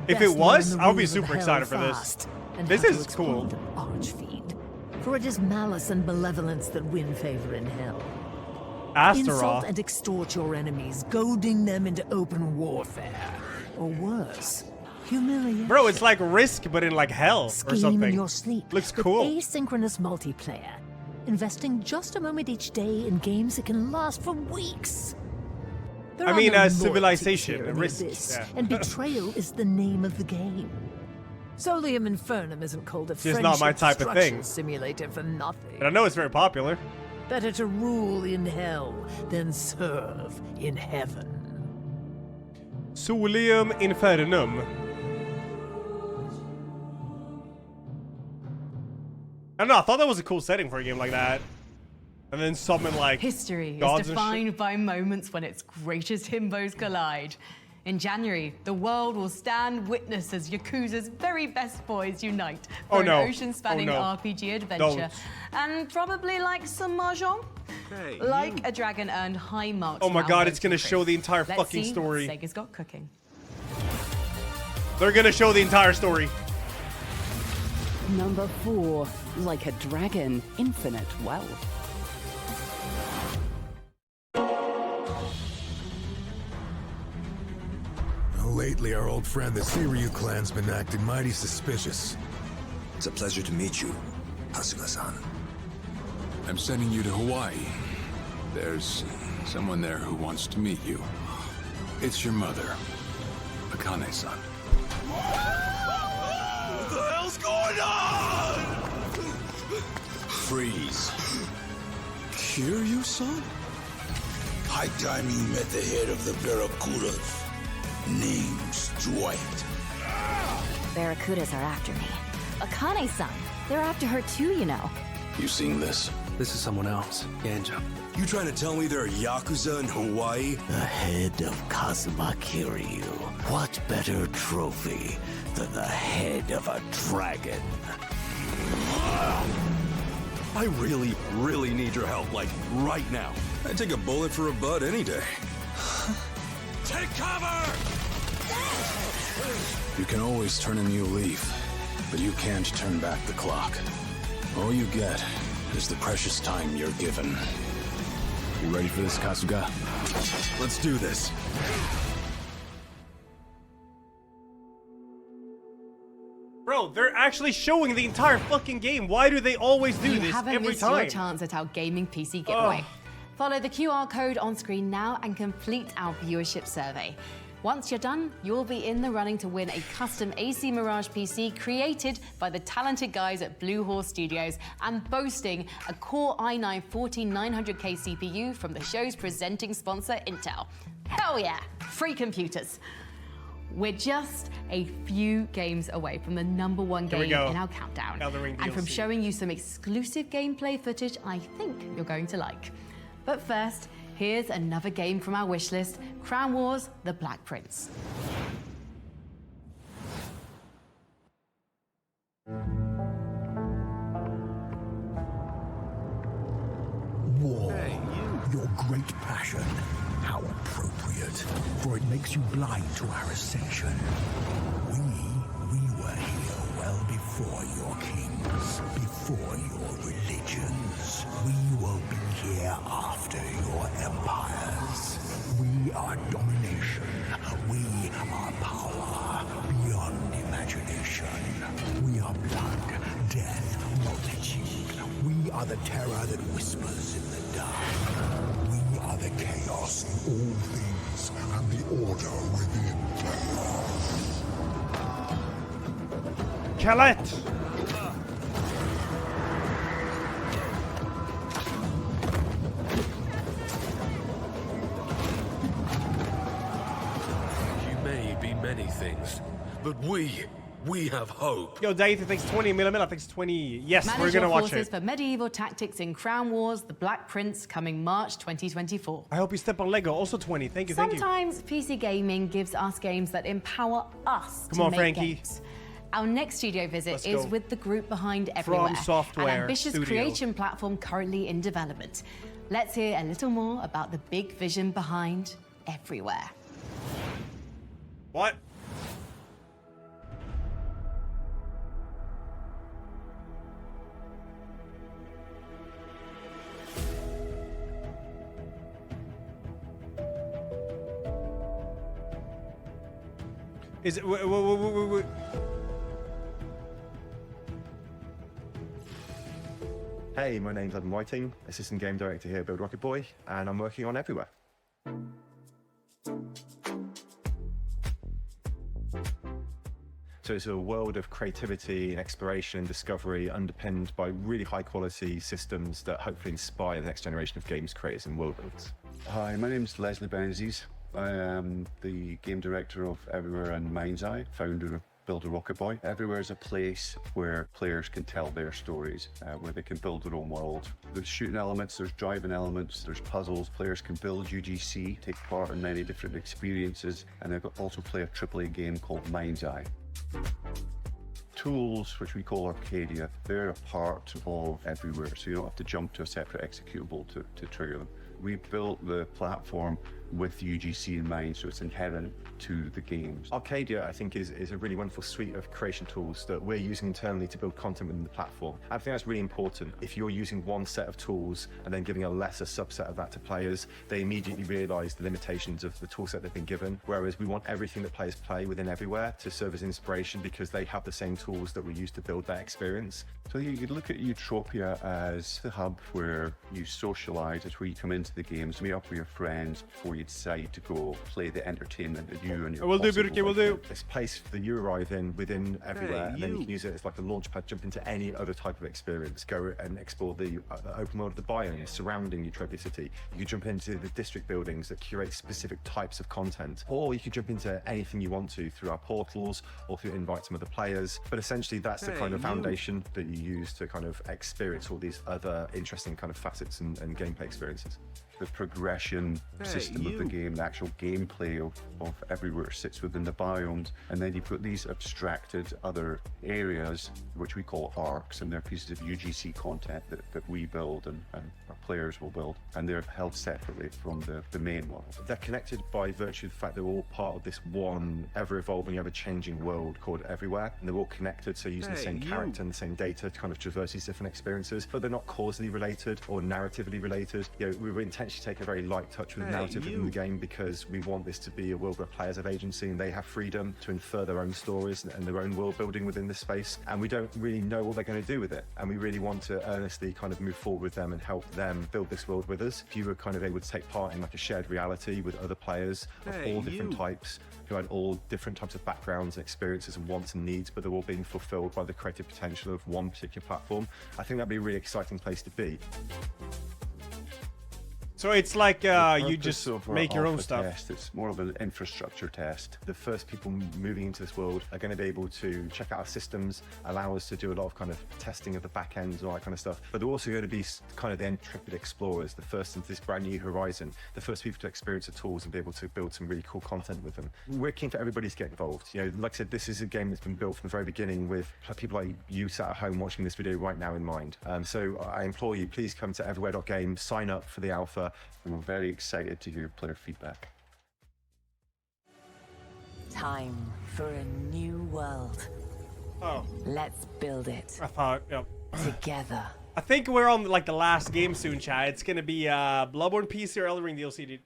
[SPEAKER 1] if it was, I would be super excited for this. This is cool.
[SPEAKER 2] Archfiend, for it is malice and malevolence that win favor in hell.
[SPEAKER 1] Astaroth.
[SPEAKER 2] Insult and extort your enemies, goading them into open warfare. Or worse, humiliate.
[SPEAKER 1] Bro, it's like Risk, but in like hell or
[SPEAKER 2] Scheme
[SPEAKER 1] something.
[SPEAKER 2] in your sleep.
[SPEAKER 1] Looks
[SPEAKER 2] with
[SPEAKER 1] cool.
[SPEAKER 2] asynchronous multiplayer. Investing just a moment each day in games that can last for weeks. There
[SPEAKER 1] I
[SPEAKER 2] are
[SPEAKER 1] mean,
[SPEAKER 2] no
[SPEAKER 1] Civilization,
[SPEAKER 2] loyalties here in
[SPEAKER 1] Risk,
[SPEAKER 2] this,
[SPEAKER 1] yeah.
[SPEAKER 2] and betrayal is the name of the game. Solium Infernum isn't called a
[SPEAKER 1] Just not my type of thing.
[SPEAKER 2] destruction simulator for nothing.
[SPEAKER 1] And I know it's very popular.
[SPEAKER 2] Better to rule in hell than serve in heaven.
[SPEAKER 1] Solium Infernum. I don't know, I thought that was a cool setting for a game like that. And then summon like
[SPEAKER 4] History
[SPEAKER 1] gods
[SPEAKER 4] is
[SPEAKER 1] and
[SPEAKER 4] defined by moments when its greatest himbos collide. In January, the world will stand witness as Yakuza's very best boys unite
[SPEAKER 1] Oh,
[SPEAKER 4] for
[SPEAKER 1] no.
[SPEAKER 4] an ocean-spanning
[SPEAKER 1] Oh, no.
[SPEAKER 4] RPG adventure.
[SPEAKER 1] Don't.
[SPEAKER 4] And probably like some mahjong.
[SPEAKER 1] Hey,
[SPEAKER 4] like a dragon earned high marks.
[SPEAKER 1] Oh my
[SPEAKER 4] from
[SPEAKER 1] god,
[SPEAKER 4] our
[SPEAKER 1] it's gonna
[SPEAKER 4] voting
[SPEAKER 1] show
[SPEAKER 4] quiz.
[SPEAKER 1] the entire
[SPEAKER 4] Let's
[SPEAKER 1] fucking
[SPEAKER 4] see
[SPEAKER 1] story.
[SPEAKER 4] what Sega's got cooking.
[SPEAKER 1] They're gonna show the entire story.
[SPEAKER 5] Number 4, like a dragon, infinite wealth.
[SPEAKER 20] Lately, our old friend the Seiryu clan's been acting mighty suspicious.
[SPEAKER 3] It's a pleasure to meet you, Kasuga-san.
[SPEAKER 6] I'm sending you to Hawaii. There's someone there who wants to meet you. It's your mother, Akane-san.
[SPEAKER 20] What the hell's going on?
[SPEAKER 3] Freeze.
[SPEAKER 20] Kiryu-san?
[SPEAKER 3] High time you met the head of the Barracudas. Name's Dwight.
[SPEAKER 7] Barracudas are after me. Akane-san, they're after her too, you know.
[SPEAKER 3] You seen this?
[SPEAKER 8] This is someone else. Ganja.
[SPEAKER 3] You trying to tell me there are Yakuza in Hawaii?
[SPEAKER 20] The head of Kazuma Kiryu. What better trophy than the head of a dragon?
[SPEAKER 6] I really, really need your help, like, right now.
[SPEAKER 3] I'd take a bullet for a bud any day.
[SPEAKER 6] Take cover! You can always turn a new leaf, but you can't turn back the clock. All you get is the precious time you're given. You ready for this, Kasuga? Let's do this.
[SPEAKER 1] Bro, they're actually showing the entire fucking game. Why do they always do
[SPEAKER 4] You
[SPEAKER 1] this
[SPEAKER 4] haven't
[SPEAKER 1] every
[SPEAKER 4] missed
[SPEAKER 1] time?
[SPEAKER 4] your chance at our gaming PC giveaway.
[SPEAKER 1] Ugh.
[SPEAKER 4] Follow the QR code on screen now and complete our viewership survey. Once you're done, you'll be in the running to win a custom AC Mirage PC created by the talented guys at Blue Horse Studios and boasting a Core i9-14900K CPU from the show's presenting sponsor, Intel. Hell yeah, free computers. We're just a few games away from the #1
[SPEAKER 1] Here we
[SPEAKER 4] game
[SPEAKER 1] go.
[SPEAKER 4] in our countdown.
[SPEAKER 1] Elden Ring
[SPEAKER 4] And from
[SPEAKER 1] DLC.
[SPEAKER 4] showing you some exclusive gameplay footage I think you're going to like. But first, here's another game from our wishlist, Crown Wars: The Black Prince.
[SPEAKER 20] War, your great passion. How appropriate, for it makes you blind to our ascension. We were here well before your kings, before your religions. We will be here after your empires. We are domination. We are power beyond imagination. We are blood, death, multitude. We are the terror that whispers in the dark. We are the chaos in all things and the order within chaos.
[SPEAKER 1] Colette!
[SPEAKER 6] You may be many things, but we have hope.
[SPEAKER 1] Yo, Dave thinks 20 millimeter. I think it's 20. Yes,
[SPEAKER 4] Manage
[SPEAKER 1] we're gonna
[SPEAKER 4] your
[SPEAKER 1] watch
[SPEAKER 4] forces
[SPEAKER 1] it.
[SPEAKER 4] for medieval tactics in Crown Wars: The Black Prince, coming March 2024.
[SPEAKER 1] I hope you step on Lego. Also 20. Thank you, thank you.
[SPEAKER 4] Sometimes PC gaming gives us games that empower us
[SPEAKER 1] Come
[SPEAKER 4] to
[SPEAKER 1] on,
[SPEAKER 4] make
[SPEAKER 1] Frankie.
[SPEAKER 4] games. Our next studio visit
[SPEAKER 1] Let's
[SPEAKER 4] is
[SPEAKER 1] go.
[SPEAKER 4] with the group behind Everywhere,
[SPEAKER 1] Software
[SPEAKER 4] an ambitious
[SPEAKER 1] Studio.
[SPEAKER 4] creation platform currently in development. Let's hear a little more about the big vision behind Everywhere.
[SPEAKER 1] What? Is it? Wait.
[SPEAKER 11] Hey, my name's Adam Whiting, Assistant Game Director here at Build Rocket Boy, and I'm working on Everywhere. So it's a world of creativity and exploration and discovery underpinned by really high quality systems that hopefully inspire the next generation of games creators and world builders.
[SPEAKER 19] Hi, my name's Leslie Benzies. I am the game director of Everywhere and Mind's Eye, founder
[SPEAKER 9] build a rocket boy. Everywhere is a place where players can tell their stories, where they can build their own world. There's shooting elements, there's driving elements, there's puzzles. Players can build UGC, take part in many different experiences, and they also play a AAA game called Mind's Eye. Tools, which we call Arcadia, they're a part of everywhere, so you don't have to jump to a separate executable to trigger them. We built the platform with UGC in mind, so it's inherent to the games.
[SPEAKER 11] Arcadia, I think, is a really wonderful suite of creation tools that we're using internally to build content within the platform. I think that's really important. If you're using one set of tools and then giving a lesser subset of that to players, they immediately realize the limitations of the tool set they've been given, whereas we want everything that players play within Everywhere to serve as inspiration because they have the same tools that we use to build that experience.
[SPEAKER 9] So you could look at Utopia as the hub where you socialize. It's where you come into the games, meet up with your friends before you decide to go play the entertainment that you and your
[SPEAKER 1] We'll do.
[SPEAKER 11] This place that you arrive in within Everywhere, and then you can use it as like a launch pad, jump into any other type of experience, go and explore the open world of the biomes surrounding Utopia City. You can jump into the district buildings that curate specific types of content, or you can jump into anything you want to through our portals or through invite some other players. But essentially that's the kind of foundation that you use to kind of experience all these other interesting kind of facets and gameplay experiences.
[SPEAKER 9] The progression system of the game, the actual gameplay of Everywhere sits within the biomes, and then you've got these abstracted other areas which we call arcs, and they're pieces of UGC content that we build and our players will build, and they're held separately from the main world.
[SPEAKER 11] They're connected by virtue of the fact they're all part of this one ever-evolving, ever-changing world called Everywhere, and they're all connected, so using the same character and the same data to kind of traverse these different experiences, but they're not causally related or narratively related. You know, we were intentionally take a very light touch with narrative within the game because we want this to be a world where players have agency and they have freedom to infer their own stories and their own world building within this space, and we don't really know what they're going to do with it, and we really want to earnestly kind of move forward with them and help them build this world with us. If you were kind of able to take part in like a shared reality with other players of all different types who had all different types of backgrounds and experiences and wants and needs, but they're all being fulfilled by the creative potential of one particular platform, I think that'd be a really exciting place to be.
[SPEAKER 1] So it's like you just make your own stuff.
[SPEAKER 9] Test, it's more of an infrastructure test.
[SPEAKER 11] The first people moving into this world are going to be able to check out our systems, allow us to do a lot of kind of testing of the back ends and all that kind of stuff. But they're also going to be kind of the intrepid explorers, the first into this brand new horizon, the first people to experience the tools and be able to build some really cool content with them. We're keen for everybody to get involved. You know, like I said, this is a game that's been built from the very beginning with people like you sat at home watching this video right now in mind. So I implore you, please come to everywhere.game, sign up for the alpha.
[SPEAKER 9] And we're very excited to hear player feedback.
[SPEAKER 2] Time for a new world.
[SPEAKER 1] Oh.
[SPEAKER 2] Let's build it.
[SPEAKER 1] I thought, yep.
[SPEAKER 2] Together.
[SPEAKER 1] I think we're on like the last game soon, chat. It's gonna be Bloodborne PC or Elden Ring DLC, dude.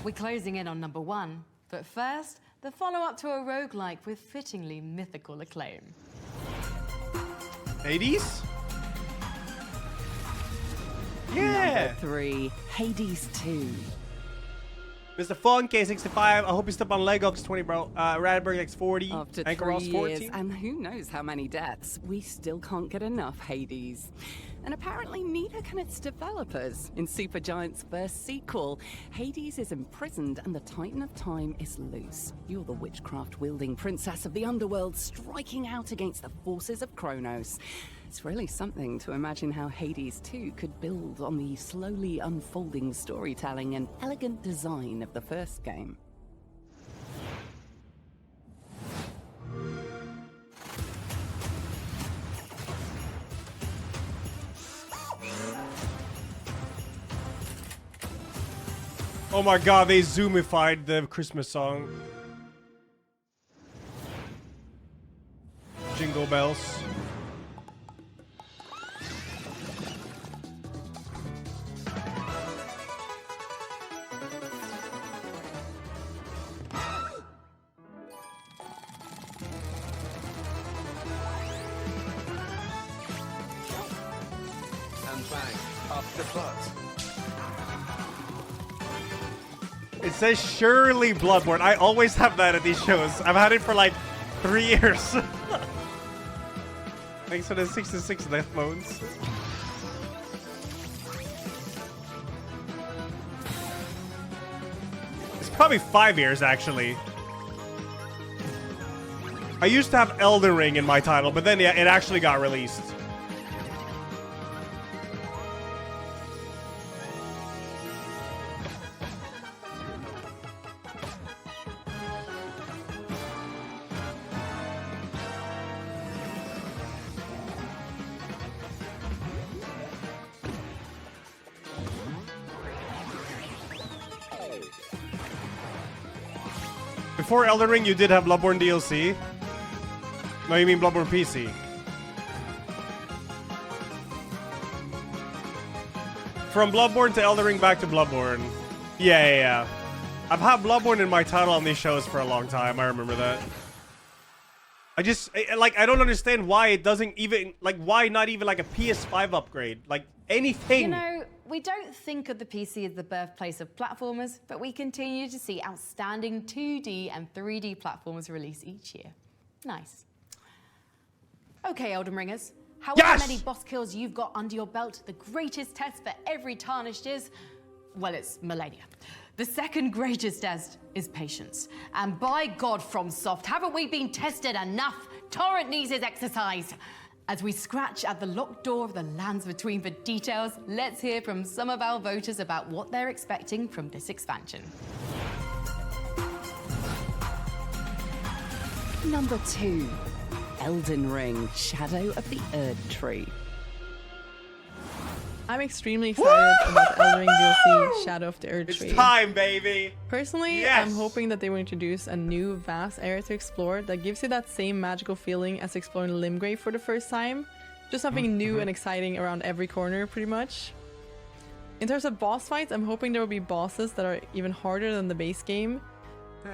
[SPEAKER 4] We're closing in on number 1, but first, the follow-up to a roguelike with fittingly mythical acclaim.
[SPEAKER 1] Hades? Yeah!
[SPEAKER 5] Number 3, Hades 2.
[SPEAKER 1] Mr. Fun, K65, I hope you step on Legox 20, bro. Radberg X40,
[SPEAKER 5] After
[SPEAKER 1] Anchor
[SPEAKER 5] 3
[SPEAKER 1] Ross 14.
[SPEAKER 5] years, and who knows how many deaths, we still can't get enough Hades. And apparently neither can its developers. In Supergiant's first sequel, Hades is imprisoned and the Titan of Time is loose. You're the witchcraft-wielding princess of the underworld striking out against the forces of Kronos. It's really something to imagine how Hades 2 could build on the slowly unfolding storytelling and elegant design of the first game.
[SPEAKER 1] Oh my god, they zoomified the Christmas song. Jingle bells.
[SPEAKER 8] And bang, up the plot.
[SPEAKER 1] It says surely Bloodborne. I always have that at these shows. I've had it for like 3 years. Thanks for the 66 death modes. Probably 5 years, actually. I used to have Elden Ring in my title, but then, yeah, it actually got released. Before Elden Ring, you did have Bloodborne DLC. No, you mean Bloodborne PC. From Bloodborne to Elden Ring back to Bloodborne. Yeah. I've had Bloodborne in my title on these shows for a long time. I remember that. I don't understand why it doesn't even, why not even like a PS5 upgrade? Like, anything.
[SPEAKER 4] You know, we don't think of the PC as the birthplace of platformers, but we continue to see outstanding 2D and 3D platformers release each year. Nice. Okay, Elden Ringers. However many boss kills you've got under your belt, the greatest test for every tarnished is, well, it's Millennia. The second greatest test is patience. And by God, FromSoft, haven't we been tested enough? Torrent needs his exercise. As we scratch at the locked door of the lands between for details, let's hear from some of our voters about what they're expecting from this expansion.
[SPEAKER 5] Number 2, Elden Ring, Shadow of the Erd Tree.
[SPEAKER 10] I'm extremely excited about the Elden Ring DLC, Shadow of the Erd Tree.
[SPEAKER 1] It's time, baby!
[SPEAKER 10] Personally,
[SPEAKER 1] yes!
[SPEAKER 10] I'm hoping that they will introduce a new, vast area to explore that gives you that same magical feeling as exploring Limgrave for the first time. Just something new and exciting around every corner, pretty much. In terms of boss fights, I'm hoping there will be bosses that are even harder than the base game.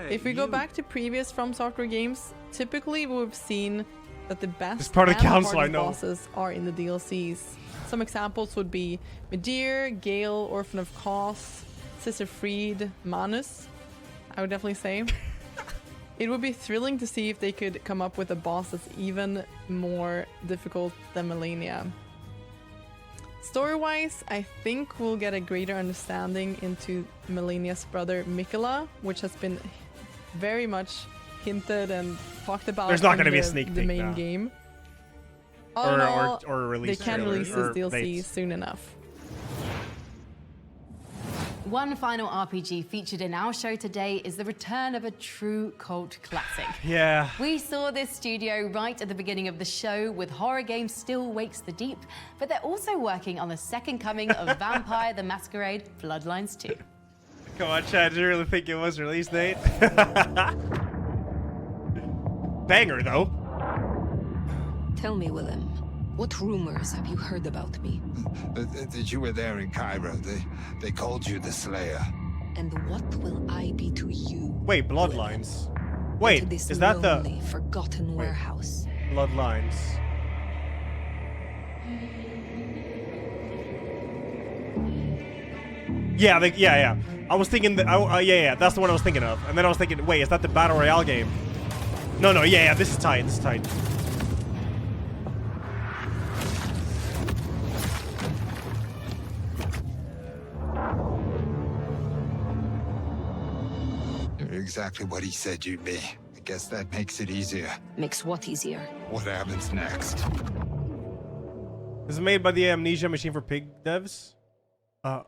[SPEAKER 10] If we go back to previous From Software games, typically we've seen that the best and hardest bosses are in the DLCs. Some examples would be Midir, Gale, Orphan of Cos, Sister Fried, Manus, I would definitely say. It would be thrilling to see if they could come up with a boss that's even more difficult than Millennia. Story-wise, I think we'll get a greater understanding into Millennia's brother Mikola, which has been very much hinted and talked about.
[SPEAKER 1] There's not going to be a sneak peek
[SPEAKER 10] the main
[SPEAKER 1] now.
[SPEAKER 10] game.
[SPEAKER 1] Or a release.
[SPEAKER 10] They can release this DLC soon enough.
[SPEAKER 4] One final RPG featured in our show today is the return of a true cult classic.
[SPEAKER 1] Yeah.
[SPEAKER 4] We saw this studio right at the beginning of the show with horror game Still Wakes the Deep, but they're also working on the second coming of Vampire the Masquerade Bloodlines 2.
[SPEAKER 1] Come on, Chad, do you really think it was release date? Banger, though.
[SPEAKER 12] Tell me, Willem, what rumors have you heard about me?
[SPEAKER 3] That you were there in Cairo. They called you the Slayer.
[SPEAKER 12] And what will I be to you?
[SPEAKER 1] Wait, Bloodlines. Wait,
[SPEAKER 12] this
[SPEAKER 1] is that the
[SPEAKER 12] lonely, forgotten warehouse?
[SPEAKER 1] Bloodlines? Yeah, yeah. I was thinking that. Yeah, that's the one I was thinking of. And then I was thinking, wait, is that the Battle Royale game? No, yeah, this is tight. This is tight.
[SPEAKER 3] You're exactly what he said you'd be. I guess that makes it easier.
[SPEAKER 12] Makes what easier?
[SPEAKER 3] What happens next?
[SPEAKER 1] This is made by the Amnesia Machine for Pig devs. Oh.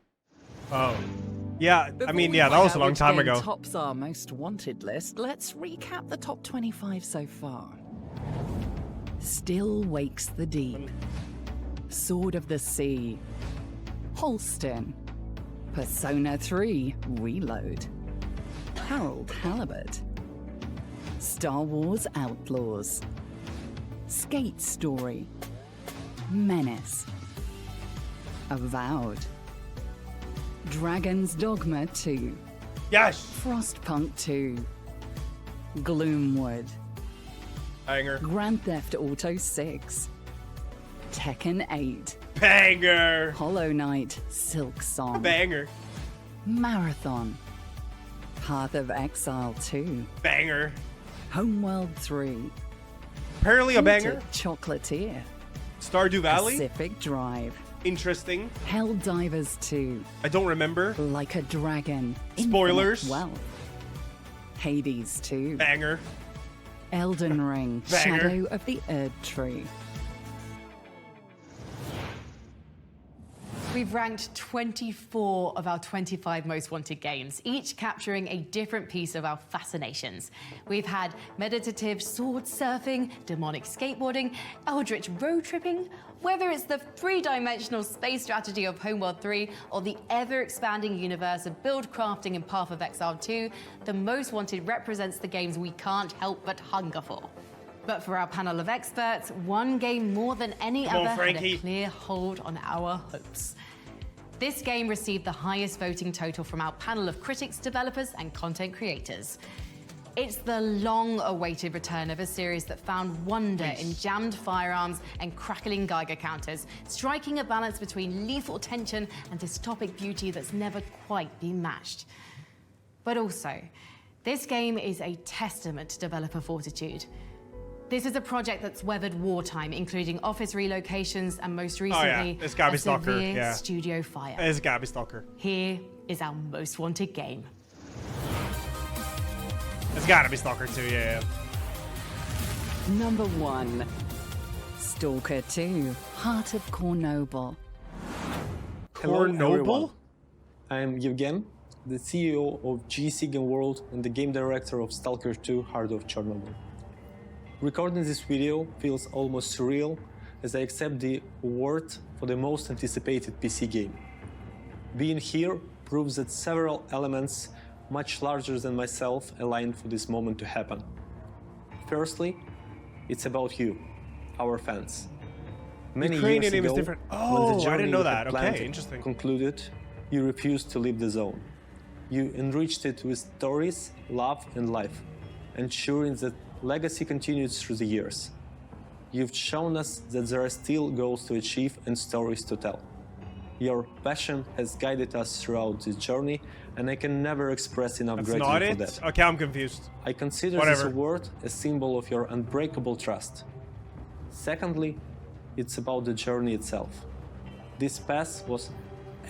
[SPEAKER 1] Yeah, I mean, yeah, that was a long time ago.
[SPEAKER 5] Tops our most wanted list. Let's recap the top 25 so far. Still Wakes the Deep, Sword of the Sea, Holston, Persona 3 Reload, Harold Halibut, Star Wars Outlaws, Skate Story, Menace, Avowed, Dragon's Dogma 2.
[SPEAKER 1] Yes!
[SPEAKER 5] Frostpunk 2. Gloomwood.
[SPEAKER 1] Banger.
[SPEAKER 5] Grand Theft Auto 6. Tekken 8.
[SPEAKER 1] Banger!
[SPEAKER 5] Hollow Knight Silk Song.
[SPEAKER 1] Banger.
[SPEAKER 5] Marathon. Path of Exile 2.
[SPEAKER 1] Banger.
[SPEAKER 5] Homeworld 3.
[SPEAKER 1] Apparently a banger.
[SPEAKER 5] Chocolatier.
[SPEAKER 1] Stardew Valley.
[SPEAKER 5] Pacific Drive.
[SPEAKER 1] Interesting.
[SPEAKER 5] Helldivers 2.
[SPEAKER 1] I don't remember.
[SPEAKER 5] Like a Dragon.
[SPEAKER 1] Spoilers.
[SPEAKER 5] Well, Hades 2.
[SPEAKER 1] Banger.
[SPEAKER 5] Elden Ring,
[SPEAKER 1] Banger.
[SPEAKER 5] Shadow of the Erd Tree.
[SPEAKER 4] We've ranked 24 of our 25 most wanted games, each capturing a different piece of our fascinations. We've had meditative sword surfing, demonic skateboarding, eldritch road tripping, whether it's the three-dimensional space strategy of Homeworld 3 or the ever-expanding universe of build crafting in Path of Exile 2, the most wanted represents the games we can't help but hunger for. But for our panel of experts, one game more than any
[SPEAKER 1] Come on,
[SPEAKER 4] other had a
[SPEAKER 1] Frankie.
[SPEAKER 4] clear hold on our hopes. This game received the highest voting total from our panel of critics, developers, and content creators. It's the long-awaited return of a series that found wonder in jammed firearms and crackling Geiger counters, striking a balance between lethal tension and dystopic beauty that's never quite been matched. But also, this game is a testament to developer fortitude. This is a project that's weathered wartime, including office relocations and most recently,
[SPEAKER 1] it's gotta be
[SPEAKER 4] a
[SPEAKER 1] Stalker,
[SPEAKER 4] severe
[SPEAKER 1] yeah.
[SPEAKER 4] studio fire.
[SPEAKER 1] It's gotta be Stalker.
[SPEAKER 4] Here is our most wanted game.
[SPEAKER 1] It's gotta be Stalker 2, yeah.
[SPEAKER 5] Number 1. Stalker 2, Heart of Cornoble.
[SPEAKER 13] Hello,
[SPEAKER 1] Cornoble?
[SPEAKER 13] everyone. I'm Yevgen, the CEO of GC Game World and the game director of Stalker 2, Heart of Chernobyl. Recording this video feels almost surreal as I accept the award for the most anticipated PC game. Being here proves that several elements much larger than myself aligned for this moment to happen. Firstly, it's about you, our fans. Many
[SPEAKER 1] Ukrainian
[SPEAKER 13] years
[SPEAKER 1] name is
[SPEAKER 13] ago,
[SPEAKER 1] different.
[SPEAKER 13] when
[SPEAKER 1] Oh,
[SPEAKER 13] the
[SPEAKER 1] I
[SPEAKER 13] journey
[SPEAKER 1] didn't know
[SPEAKER 13] we had
[SPEAKER 1] that.
[SPEAKER 13] planned
[SPEAKER 1] Okay, interesting.
[SPEAKER 13] concluded, you refused to leave the zone. You enriched it with stories, love, and life, ensuring that legacy continues through the years. You've shown us that there are still goals to achieve and stories to tell. Your passion has guided us throughout this journey, and I can never express enough
[SPEAKER 1] That's
[SPEAKER 13] gratitude
[SPEAKER 1] not
[SPEAKER 13] for
[SPEAKER 1] it?
[SPEAKER 13] that.
[SPEAKER 1] Okay, I'm confused.
[SPEAKER 13] I consider
[SPEAKER 1] Whatever.
[SPEAKER 13] this award a symbol of your unbreakable trust. Secondly, it's about the journey itself. This path was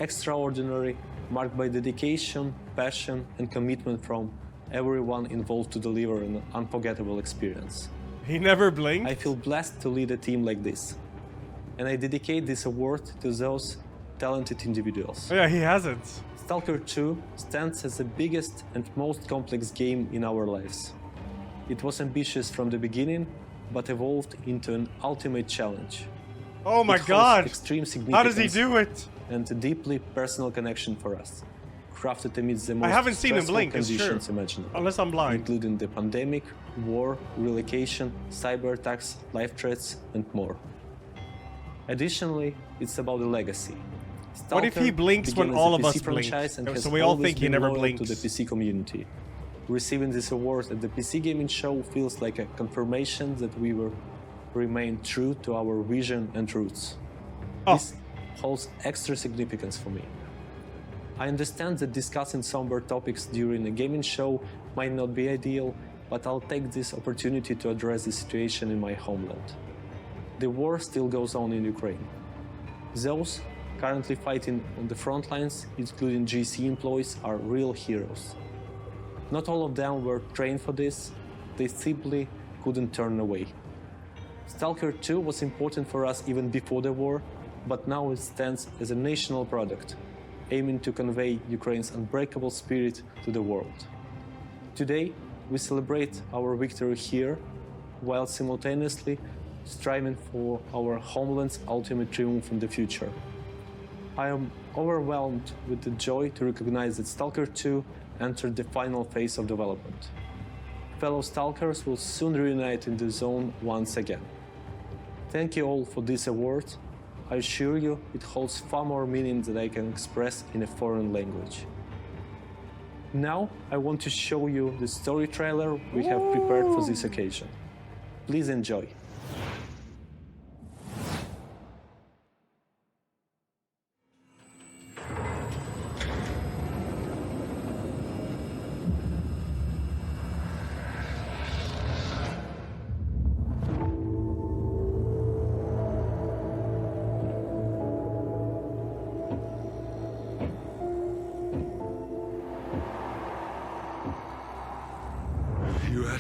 [SPEAKER 13] extraordinary, marked by dedication, passion, and commitment from everyone involved to deliver an unforgettable experience.
[SPEAKER 1] He never blinked?
[SPEAKER 13] I feel blessed to lead a team like this, and I dedicate this award to those talented individuals.
[SPEAKER 1] Yeah, he hasn't.
[SPEAKER 13] Stalker 2 stands as the biggest and most complex game in our lives. It was ambitious from the beginning, but evolved into an ultimate challenge.
[SPEAKER 1] Oh my
[SPEAKER 13] It holds
[SPEAKER 1] god!
[SPEAKER 13] extreme
[SPEAKER 1] How does he
[SPEAKER 13] significance
[SPEAKER 1] do it?
[SPEAKER 13] And a deeply personal connection for us, crafted amidst the most
[SPEAKER 1] haven't seen him
[SPEAKER 13] stressful
[SPEAKER 1] blink, it's true.
[SPEAKER 13] conditions imaginable.
[SPEAKER 1] Unless I'm blind.
[SPEAKER 13] Including the pandemic, war, relocation, cyber attacks, life threats, and more. Additionally, it's about the legacy.
[SPEAKER 1] What if he
[SPEAKER 13] Stalker
[SPEAKER 1] blinks when
[SPEAKER 13] began as a
[SPEAKER 1] all of
[SPEAKER 13] PC
[SPEAKER 1] us blink?
[SPEAKER 13] franchise and
[SPEAKER 1] So
[SPEAKER 13] has
[SPEAKER 1] we all
[SPEAKER 13] always
[SPEAKER 1] think he
[SPEAKER 13] been
[SPEAKER 1] never
[SPEAKER 13] loyal
[SPEAKER 1] blinks.
[SPEAKER 13] to the PC community. Receiving this award at the PC Gaming Show feels like a confirmation that we will remain true to our vision and roots. This holds extra significance for me. I understand that discussing somber topics during a gaming show might not be ideal, but I'll take this opportunity to address the situation in my homeland. The war still goes on in Ukraine. Those currently fighting on the front lines, including GC employees, are real heroes. Not all of them were trained for this, they simply couldn't turn away. Stalker 2 was important for us even before the war, but now it stands as a national product, aiming to convey Ukraine's unbreakable spirit to the world. Today, we celebrate our victory here, while simultaneously striving for our homeland's ultimate triumph in the future. I am overwhelmed with the joy to recognize that Stalker 2 entered the final phase of development. Fellow Stalkers will soon reunite in the zone once again. Thank you all for this award. I assure you it holds far more meaning than I can express in a foreign language. Now I want to show you the story trailer we have prepared for this occasion. Please enjoy.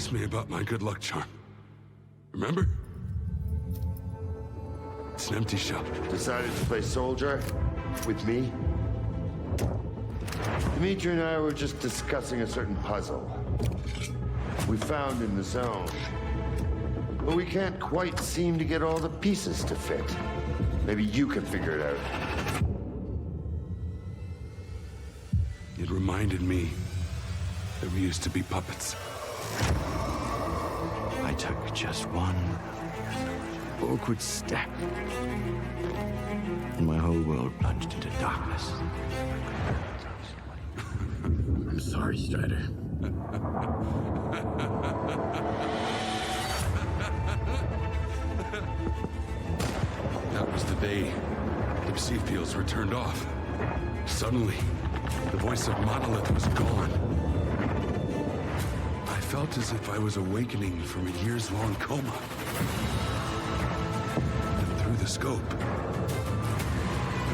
[SPEAKER 14] asked me about my good luck charm. Remember? It's an empty shell.
[SPEAKER 16] Decided to play soldier with me? Dimitri and I were just discussing a certain puzzle we found in the zone. But we can't quite seem to get all the pieces to fit. Maybe you can figure it out.
[SPEAKER 14] It reminded me that we used to be puppets.
[SPEAKER 19] I took just one awkward step, and my whole world plunged into darkness. I'm sorry, Strider.
[SPEAKER 14] That was the day the perceive fields were turned off. Suddenly, the voice of Monolith was gone. I felt as if I was awakening from a years-long coma. And through the scope,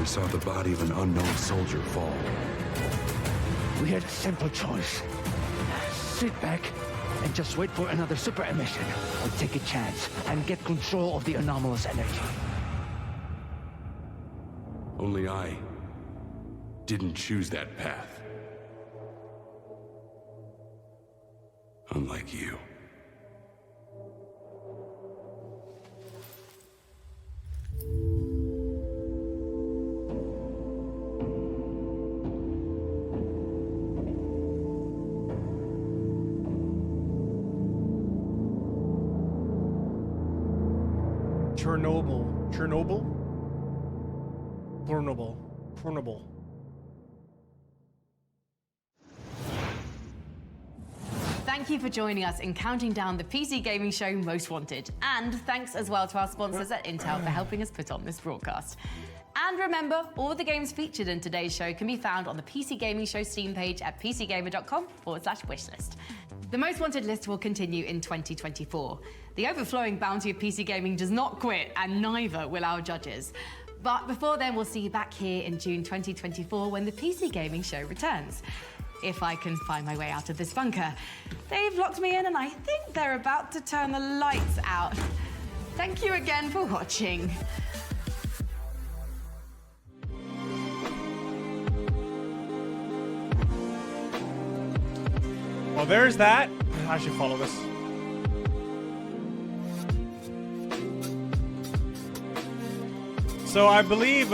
[SPEAKER 14] I saw the body of an unknown soldier fall.
[SPEAKER 19] We had a simple choice. Sit back and just wait for another super emission, or take a chance and get control of the anomalous energy.
[SPEAKER 14] Only I didn't choose that path. Unlike you.
[SPEAKER 1] Chernobyl.
[SPEAKER 4] Thank you for joining us in counting down the PC gaming show Most Wanted. And thanks as well to our sponsors at Intel for helping us put on this broadcast. And remember, all the games featured in today's show can be found on the PC Gaming Show Steam page at pcgamer.com/wishlist. The Most Wanted list will continue in 2024. The overflowing bounty of PC gaming does not quit, and neither will our judges. But before then, we'll see you back here in June 2024 when the PC Gaming Show returns. If I can find my way out of this bunker. They've locked me in and I think they're about to turn the lights out. Thank you again for watching.
[SPEAKER 1] Well, there's that. I should follow this. So I believe